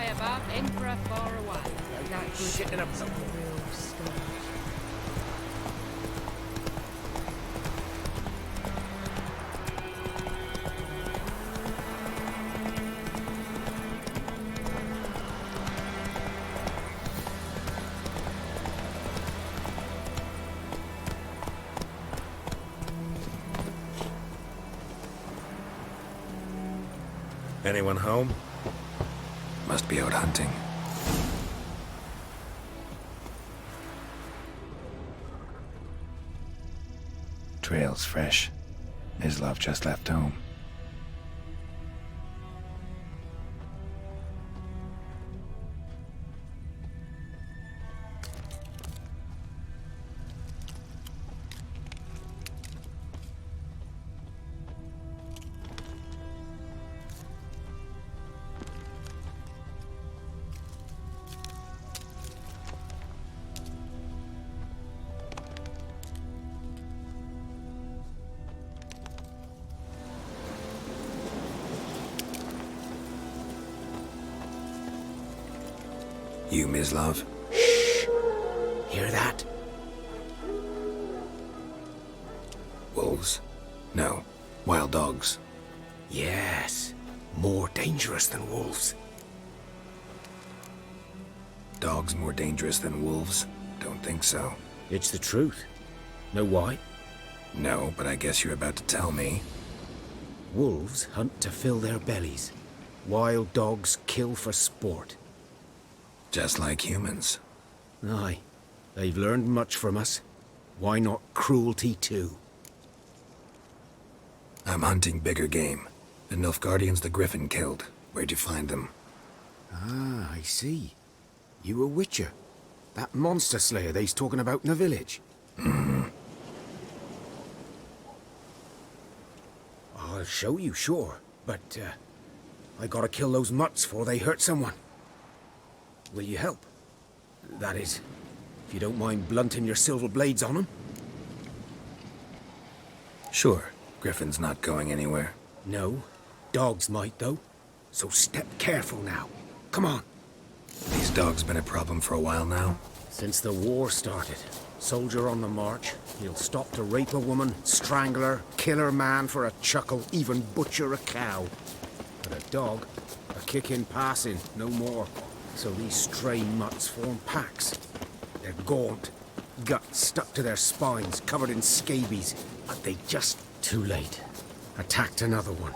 say about Emperor far away. That shit in a boat. Anyone home? Must be out hunting. Trail's fresh. Mislav just left home. You, Mislav? Hear that? Wolves? No. Wild dogs. Yes. More dangerous than wolves. Dogs more dangerous than wolves? Don't think so. It's the truth. Know why? No, but I guess you're about to tell me. Wolves hunt to fill their bellies. Wild dogs kill for sport. Just like humans. Aye. They've learned much from us. Why not cruelty too? I'm hunting bigger game. The Nilfgaardians the Griffin killed. Where'd you find them? Ah, I see. You a witcher. That monster slayer they's talking about in the village. Mm-hmm. I'll show you, sure. But, I gotta kill those mutts before they hurt someone. Will you help? That is, if you don't mind blunting your silver blades on them. Sure. Griffin's not going anywhere. No. Dogs might, though. So step careful now. Come on. These dogs been a problem for a while now? Since the war started. Soldier on the march. He'll stop to rape a woman, strangle her, kill her man for a chuckle, even butcher a cow. But a dog, a kick in passing, no more. So these stray mutts form packs. They're gaunt, guts stuck to their spines, covered in scabies. But they just, too late, attacked another one.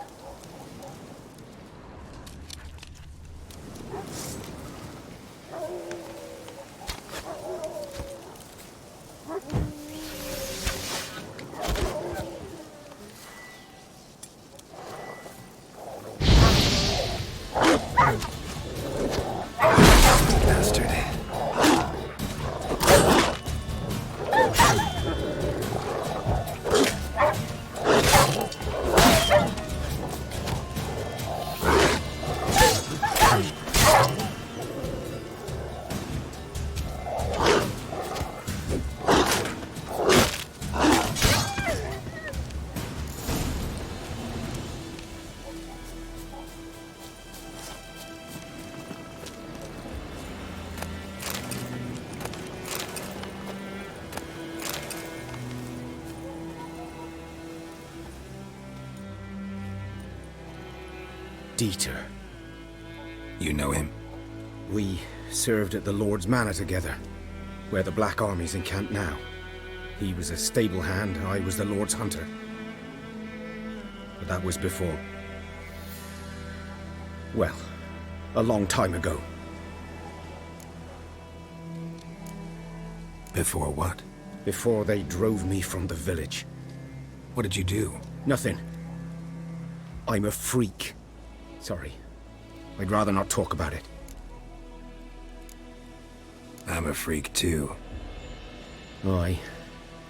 Dieter. You know him? We served at the Lord's Manor together, where the Black Army's encamped now. He was a stable hand, I was the Lord's hunter. But that was before... well, a long time ago. Before what? Before they drove me from the village. What did you do? Nothing. I'm a freak. Sorry. I'd rather not talk about it. I'm a freak too. Aye,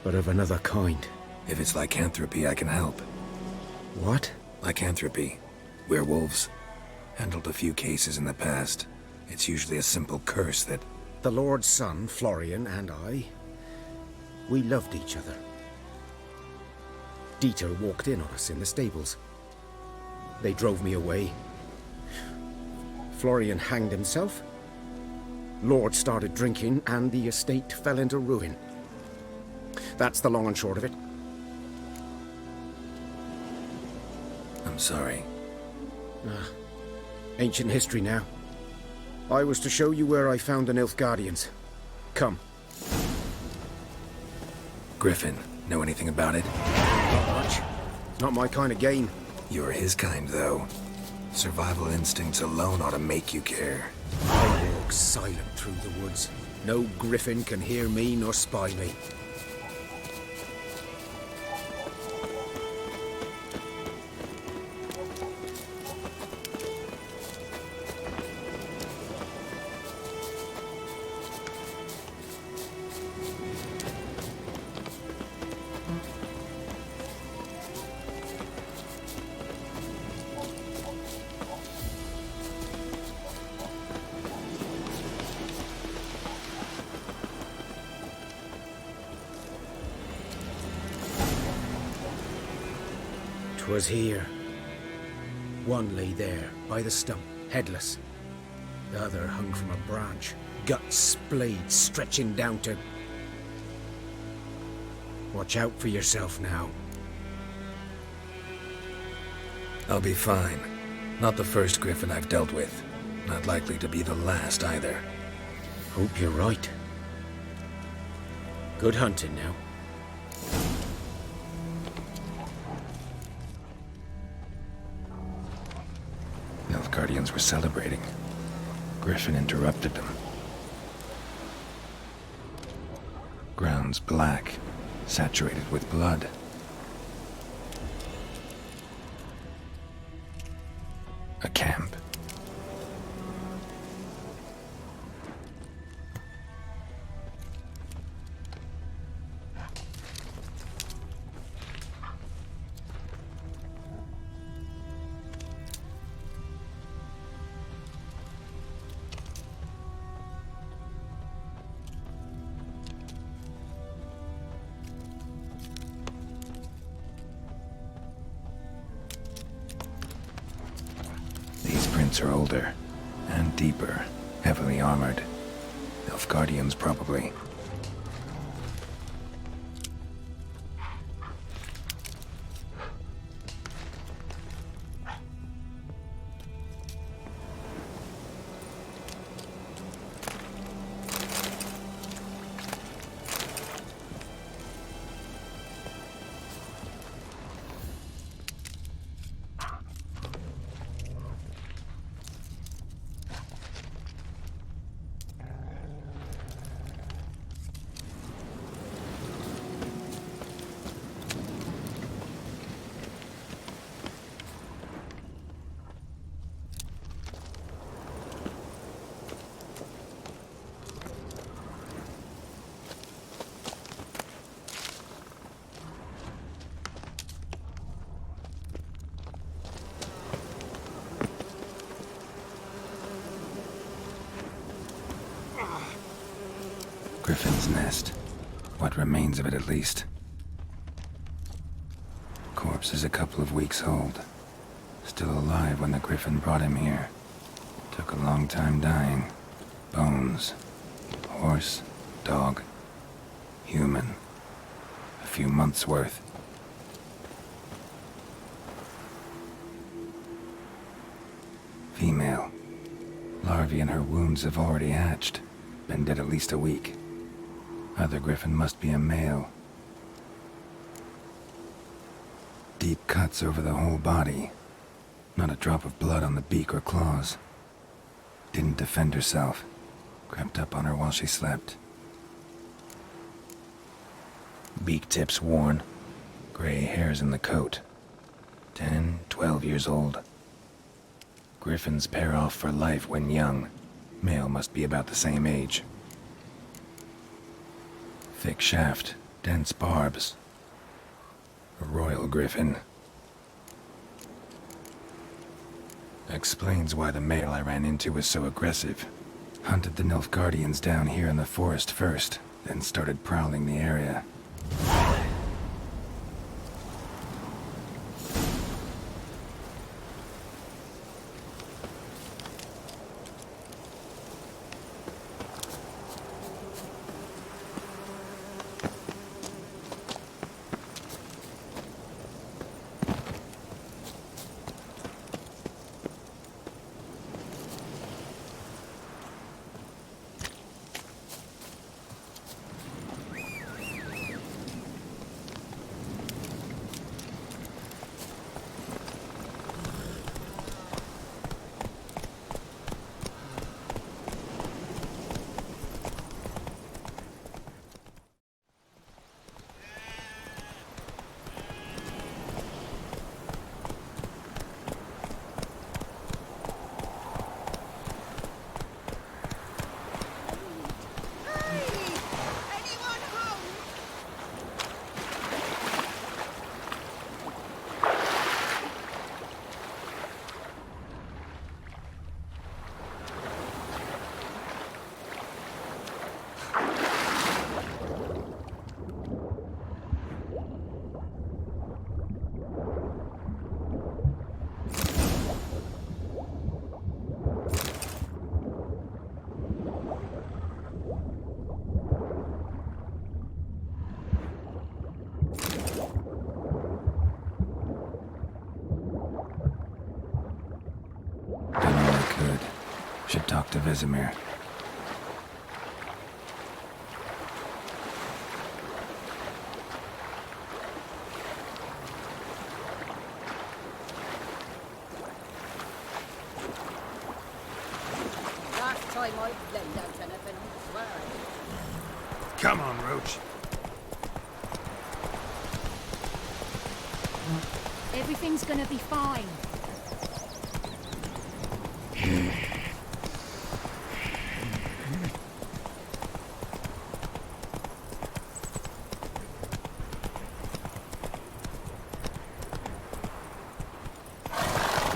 but of another kind. If it's lycanthropy, I can help. What? Lycanthropy. Werewolves. Handled a few cases in the past. It's usually a simple curse that... The Lord's son, Florian, and I... we loved each other. Dieter walked in on us in the stables. They drove me away. Florian hanged himself. Lord started drinking, and the estate fell into ruin. That's the long and short of it. I'm sorry. Ancient history now. I was to show you where I found the Nilfgaardians. Come. Griffin, know anything about it? Not much. Not my kind of game. You're his kind, though. Survival instincts alone ought to make you care. I walk silent through the woods. No griffin can hear me nor spy me. Was here. One lay there, by the stump, headless. The other hung from a branch, guts splayed, stretching down to... Watch out for yourself now. I'll be fine. Not the first griffin I've dealt with. Not likely to be the last, either. Hope you're right. Good hunting now. Guardians were celebrating. Griffin interrupted them. Ground's black, saturated with blood. A camp. Are older and deeper, heavily armored. Nilfgaardians, probably. Griffin's nest. What remains of it, at least. Corpse is a couple of weeks old. Still alive when the griffin brought him here. Took a long time dying. Bones. Horse. Dog. Human. A few months' worth. Female. Larvae in her wounds have already hatched. Been dead at least a week. Other griffin must be a male. Deep cuts over the whole body. Not a drop of blood on the beak or claws. Didn't defend herself. Crept up on her while she slept. Beak tips worn. Gray hairs in the coat. 10, 12 years old. Griffins pair off for life when young. Male must be about the same age. Thick shaft, dense barbs. A royal griffin. Explains why the male I ran into was so aggressive. Hunted the Nilfgaardians down here in the forest first, then started prowling the area. to Vesemir. Last time I lend out anything, I swear. Come on, Roach. Everything's gonna be fine.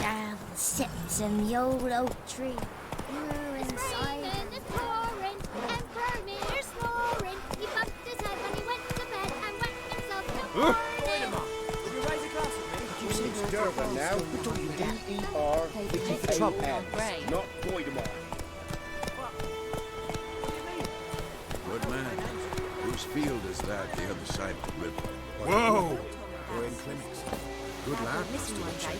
Down sits in the old oak tree. It's raining, it's pouring, and Vermeer's snoring. He bumped his head when he went to bed and wet himself till morning. Wait a minute. Will you raise a glass with me? You see Durban now? D-E-R, the Trump ads, not Voidemar. Good man. Whose field is that, the other side of the river? Whoa! We're in clinics. Good lad, Master Witcher.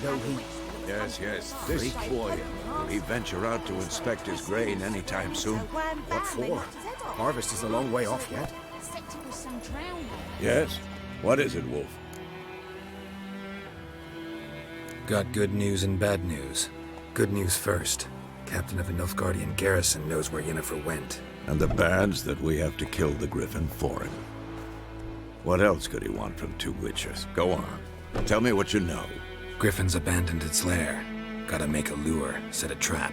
No, No, he... Yes, yes. This boy. Will he venture out to inspect his grain anytime soon? What for? Harvest is a long way off yet. Said it was some drowning. Yes? What is it, Wolf? Got good news and bad news. Good news first. Captain of the Nilfgaardian garrison knows where Yennefer went. And the bad's that we have to kill the Griffin for him. What else could he want from two witchers? Go on. Tell me what you know. Griffin's abandoned its lair. Gotta make a lure, set a trap.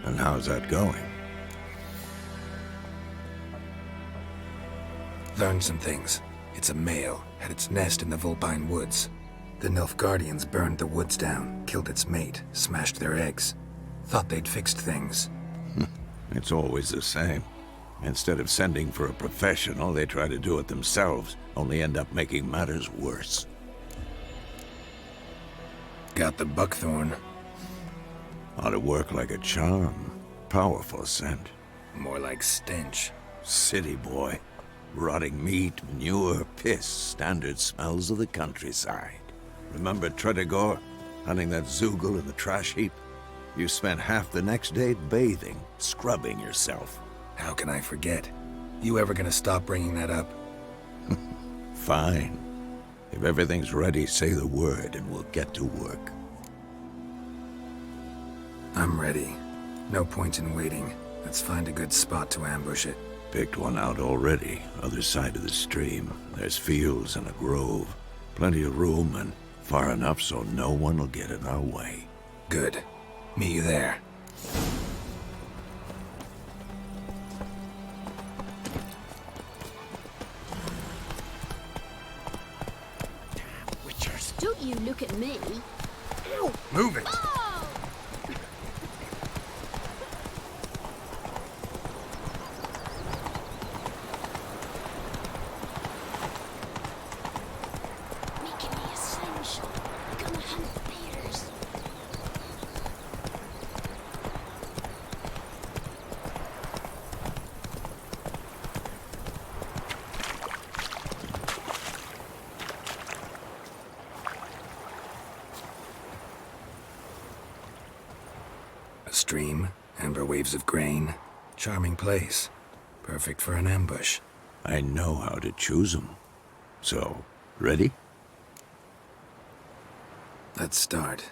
And how's that going? Learned some things. It's a male, had its nest in the Vulpine Woods. The Nilfgaardians burned the woods down, killed its mate, smashed their eggs. Thought they'd fixed things. It's always the same. Instead of sending for a professional, they try to do it themselves, only end up making matters worse. Got the buckthorn. Ought to work like a charm. Powerful scent. More like stench. City boy. Rotting meat, manure, piss, standard smells of the countryside. Remember Tredegor? Hunting that Zoogle in the trash heap? You spent half the next day bathing, scrubbing yourself. How can I forget? You ever gonna stop bringing that up? Fine. If everything's ready, say the word and we'll get to work. I'm ready. No point in waiting. Let's find a good spot to ambush it. Picked one out already, other side of the stream. There's fields and a grove. Plenty of room and far enough so no one will get in our way. Good. Meet you there. Don't you look at me. Ow! Move it! Making me a slingshot. Gonna hunt the beaters. A stream, amber waves of grain. Charming place. Perfect for an ambush. I know how to choose 'em. So, ready? Let's start.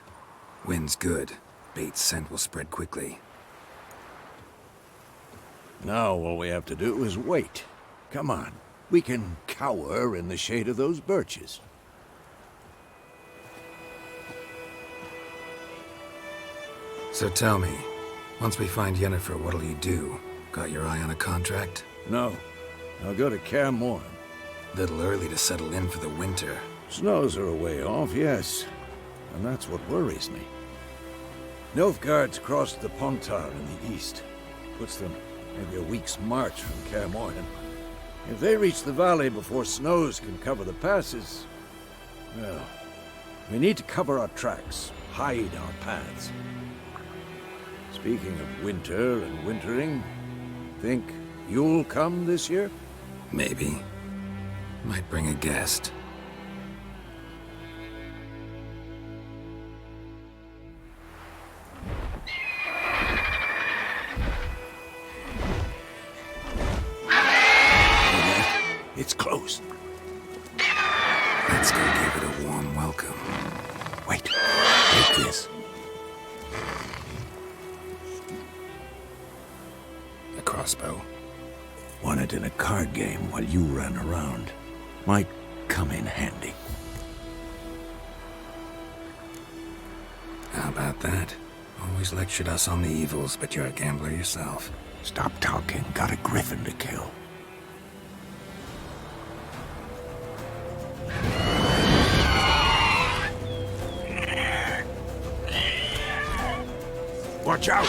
Wind's good. Bait's scent will spread quickly. Now all we have to do is wait. Come on. We can cower in the shade of those birches. So tell me, once we find Yennefer, what'll you do? Got your eye on a contract? No. I'll go to Kaer Morhen. Little early to settle in for the winter. Snows are a way off, yes. And that's what worries me. Nilfgaard's crossed the Pontar in the east. Puts them maybe a week's march from Kaer Morhen. If they reach the valley before snows can cover the passes, well, we need to cover our tracks, hide our paths. Speaking of winter and wintering, think you'll come this year? Maybe. Might bring a guest. house. Let's go give it a warm welcome. Wait, take this. A crossbow. Won it in a card game while you ran around. Might come in handy. How about that? Always lectured us on the evils, but you're a gambler yourself. Stop talking. Got a griffin to kill. Watch out!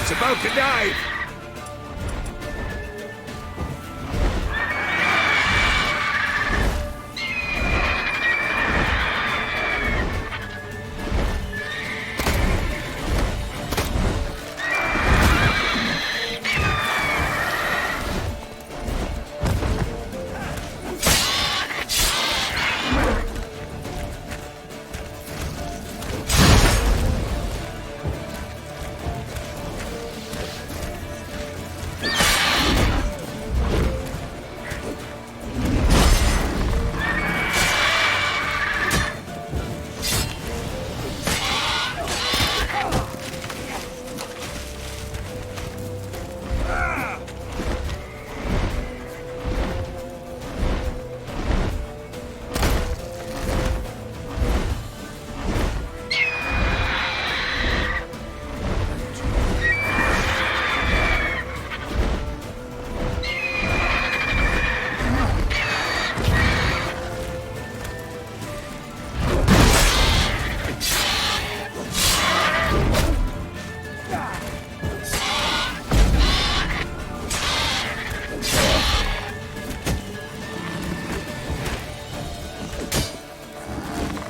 It's about to dive!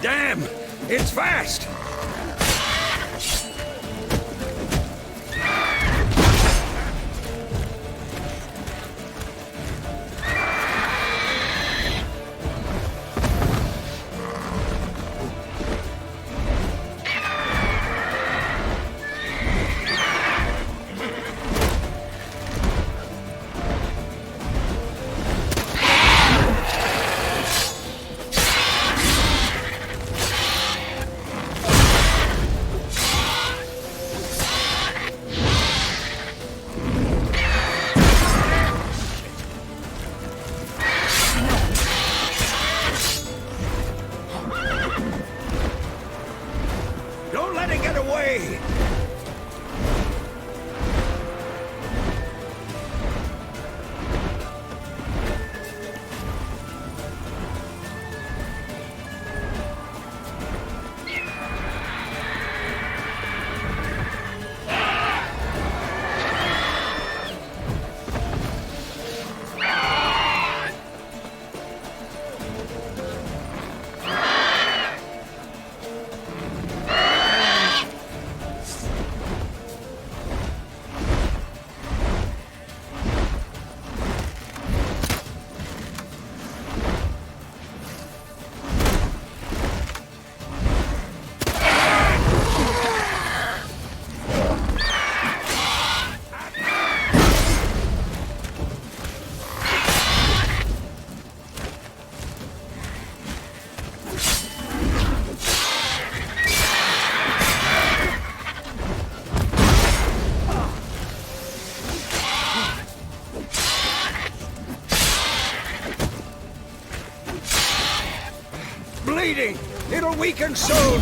Damn! It's fast! Don't let it get away! Bleeding! It'll weaken soon!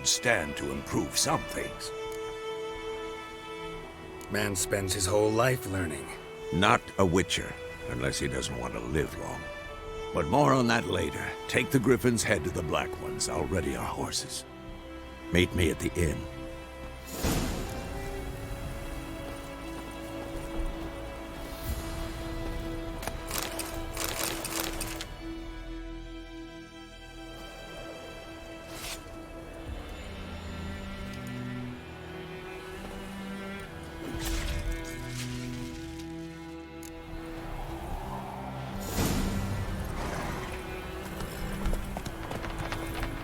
could stand to improve some things. Man spends his whole life learning. Not a witcher, unless he doesn't want to live long. But more on that later. Take the Griffin's head to the Black Ones. I'll ready our horses. Meet me at the inn.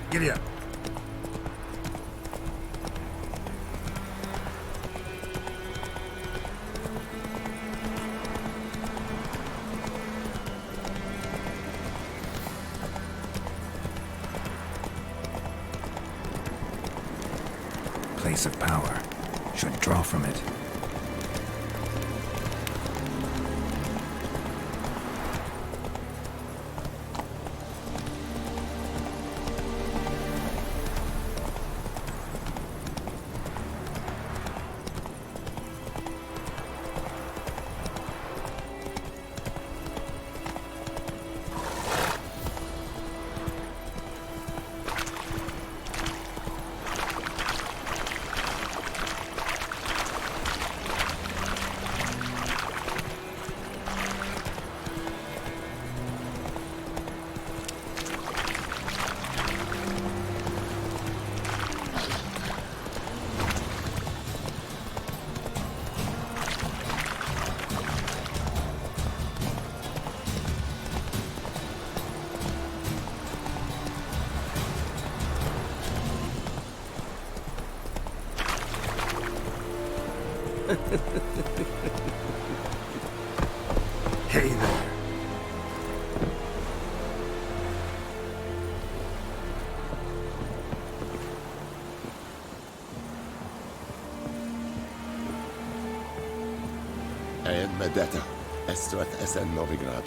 Giddy up. Place of power. Should draw from it. Hey there. En med detta, Estrat SN Novigrad.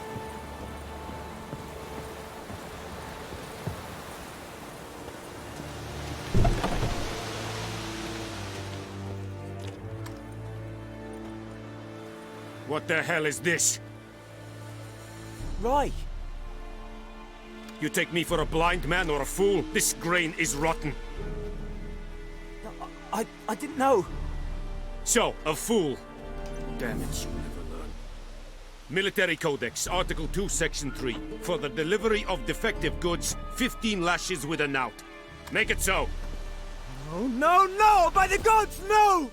What the hell is this? Right. You take me for a blind man or a fool? This grain is rotten. I didn't know. So, a fool. Damn it, you never learn. Military Codex, Article 2, Section 3. For the delivery of defective goods, 15 lashes with a knout. Make it so. Oh, no, no! By the gods, no!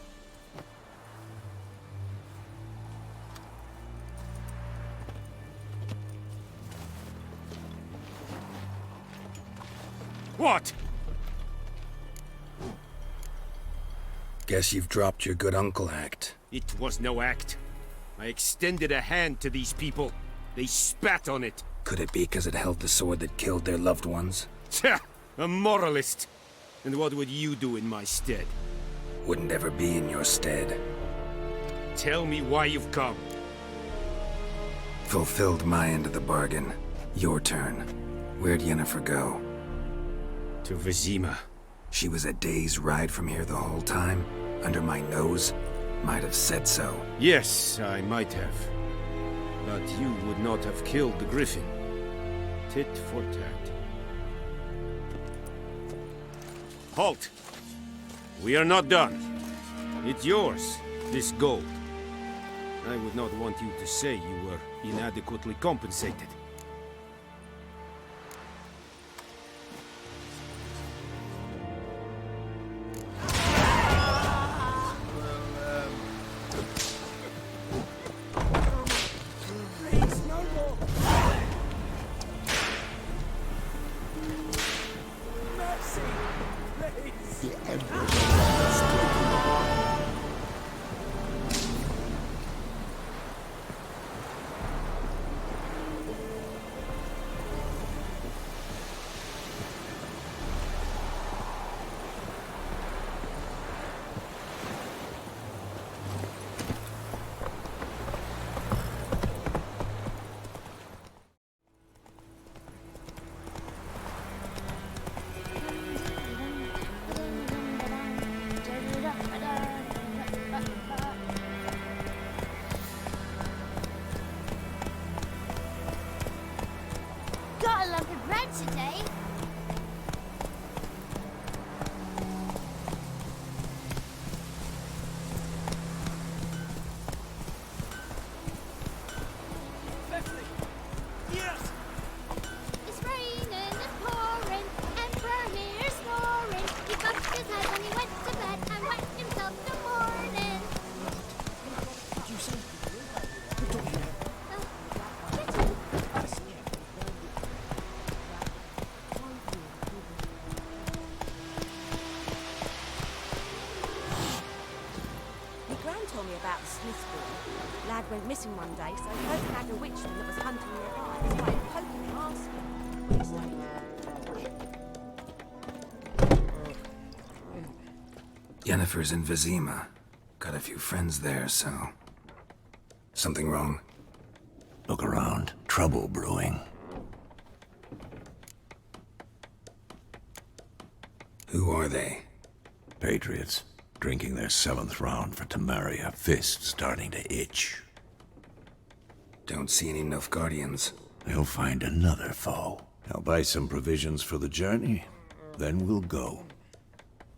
What? Guess you've dropped your good uncle act. It was no act. I extended a hand to these people. They spat on it. Could it be because it held the sword that killed their loved ones? Tch, a moralist. And what would you do in my stead? Wouldn't ever be in your stead. Tell me why you've come. Fulfilled my end of the bargain. Your turn. Where'd Yennefer go? To Vizima. She was a day's ride from here the whole time? Under my nose? Might have said so. Yes, I might have. But you would not have killed the Griffin. Tit for tat. Halt! We are not done. It's yours, this gold. I would not want you to say you were inadequately compensated. about the Smith's boy. Lad went missing one day, so folk nagged a witchman that was hunting nearby. Started poking him, asking. What do you say? Yennefer's in Vizima. Got a few friends there, so... Something wrong? Look around. Trouble brewing. Who are they? Patriots. Drinking their 7th round for Temeria. Fist starting to itch. Don't see any Nilfgaardians. They'll find another foe. I'll buy some provisions for the journey. Then we'll go.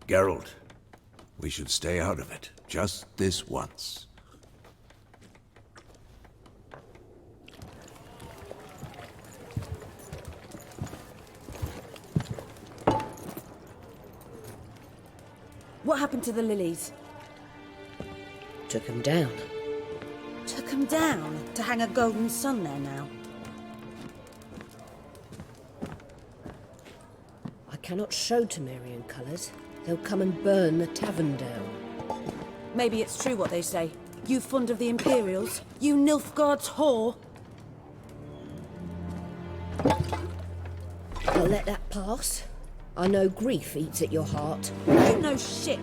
Geralt, we should stay out of it. Just this once. What happened to the lilies? Took him down. Took him down to hang a golden sun there now. I cannot show Temerian colours. They'll come and burn the tavern down. Maybe it's true what they say. You fond of the Imperials? You Nilfgaard's whore? I'll let that pass. I know grief eats at your heart. You know shit.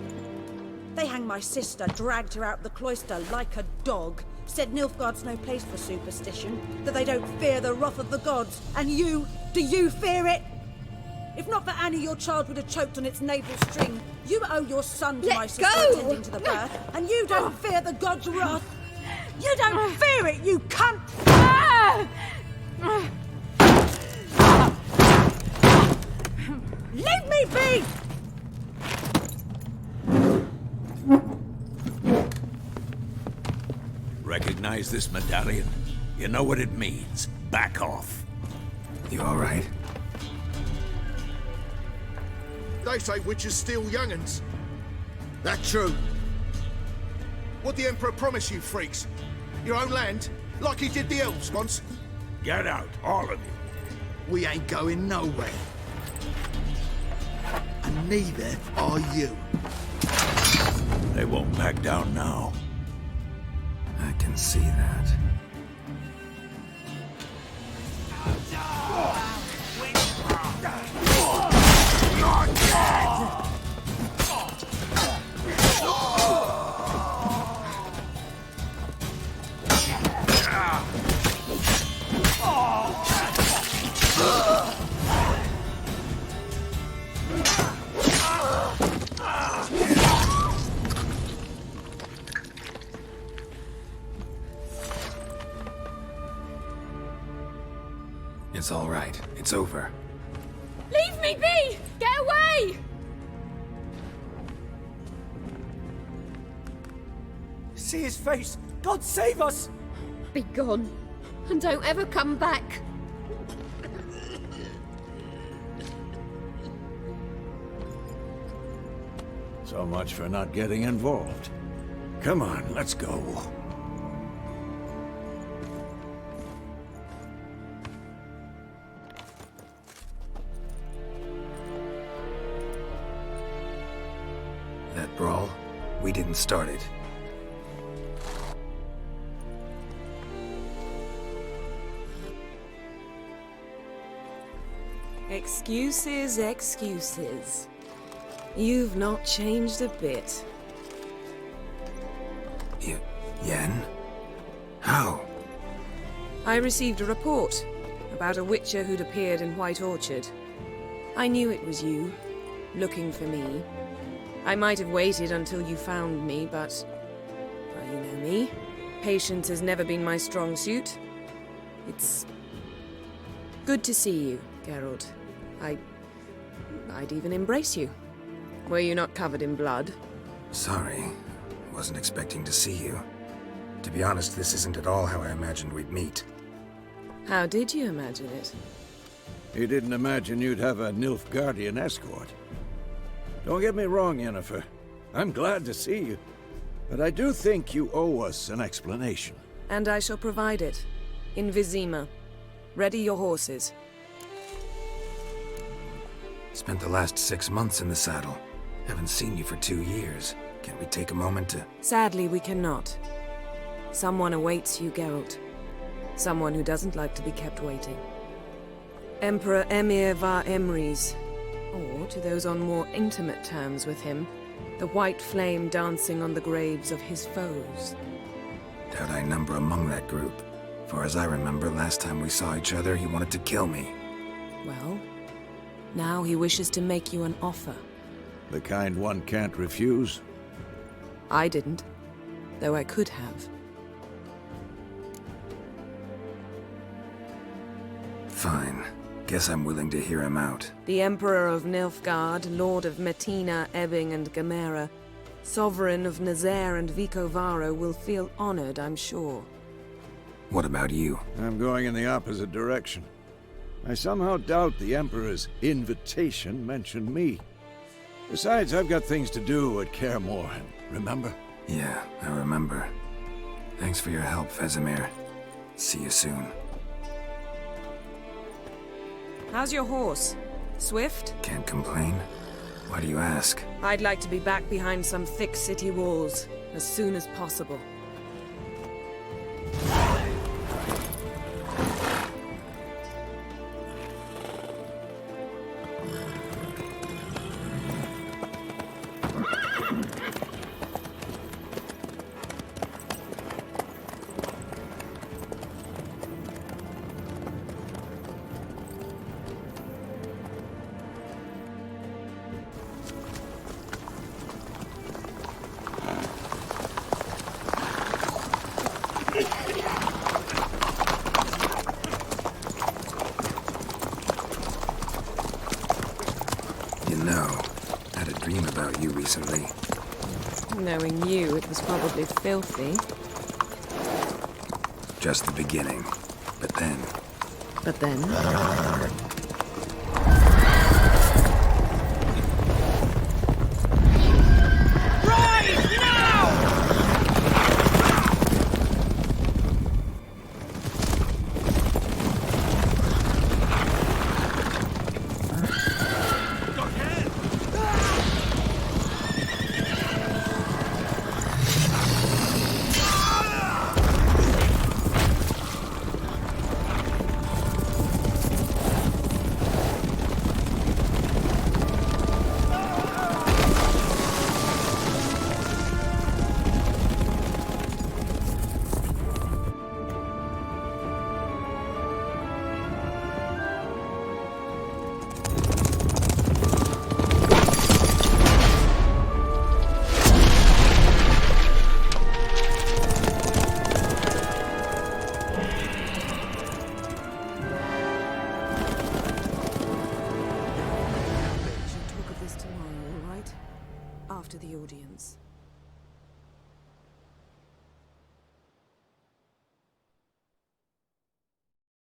They hanged my sister, dragged her out the cloister like a dog. Said Nilfgaard's no place for superstition, that they don't fear the wrath of the gods. And you, do you fear it? If not for Annie, your child would have choked on its navel string. You owe your son to my sister attending to the birth, and you don't fear the gods' wrath. You don't fear it, you cunt! Leave me be! Recognize this medallion? You know what it means. Back off. You all right? They say witches steal young'uns. That true? What the Emperor promise you, freaks? Your own land? Like he did the elves once? Get out, all of you. We ain't going nowhere. And neither are you. They won't back down now. I can see that. It's all right. It's over. Leave me be! Get away! See his face! God save us! Be gone, and don't ever come back. So much for not getting involved. Come on, let's go. That brawl, we didn't start it. Excuses, excuses. You've not changed a bit. Yen? How? I received a report about a witcher who'd appeared in White Orchard. I knew it was you, looking for me. I might have waited until you found me, but... well, you know me. Patience has never been my strong suit. It's... good to see you, Geralt. I'd even embrace you. Were you not covered in blood? Sorry. Wasn't expecting to see you. To be honest, this isn't at all how I imagined we'd meet. How did you imagine it? You didn't imagine you'd have a Nilfgaardian escort. Don't get me wrong, Yennefer. I'm glad to see you. But I do think you owe us an explanation. And I shall provide it. In Vizima. Ready your horses. Spent the last 6 months in the saddle. Haven't seen you for 2 years. Can't we take a moment to... Sadly, we cannot. Someone awaits you, Geralt. Someone who doesn't like to be kept waiting. Emperor Emir var Emrys, or to those on more intimate terms with him, the white flame dancing on the graves of his foes. Doubt I number among that group. For as I remember, last time we saw each other, he wanted to kill me. Well, now he wishes to make you an offer. The kind one can't refuse? I didn't, though I could have. Fine. Guess I'm willing to hear him out. The Emperor of Nilfgaard, Lord of Metina, Ebbing, and Gamera, Sovereign of Nazaire and Vicovaro will feel honored, I'm sure. What about you? I'm going in the opposite direction. I somehow doubt the Emperor's invitation mentioned me. Besides, I've got things to do at Kaer Morhen, remember? Yeah, I remember. Thanks for your help, Vesemir. See you soon. How's your horse? Swift? Can't complain. Why do you ask? I'd like to be back behind some thick city walls as soon as possible. About you recently. Knowing you, it was probably filthy. Just the beginning. But then... But then? After the audience.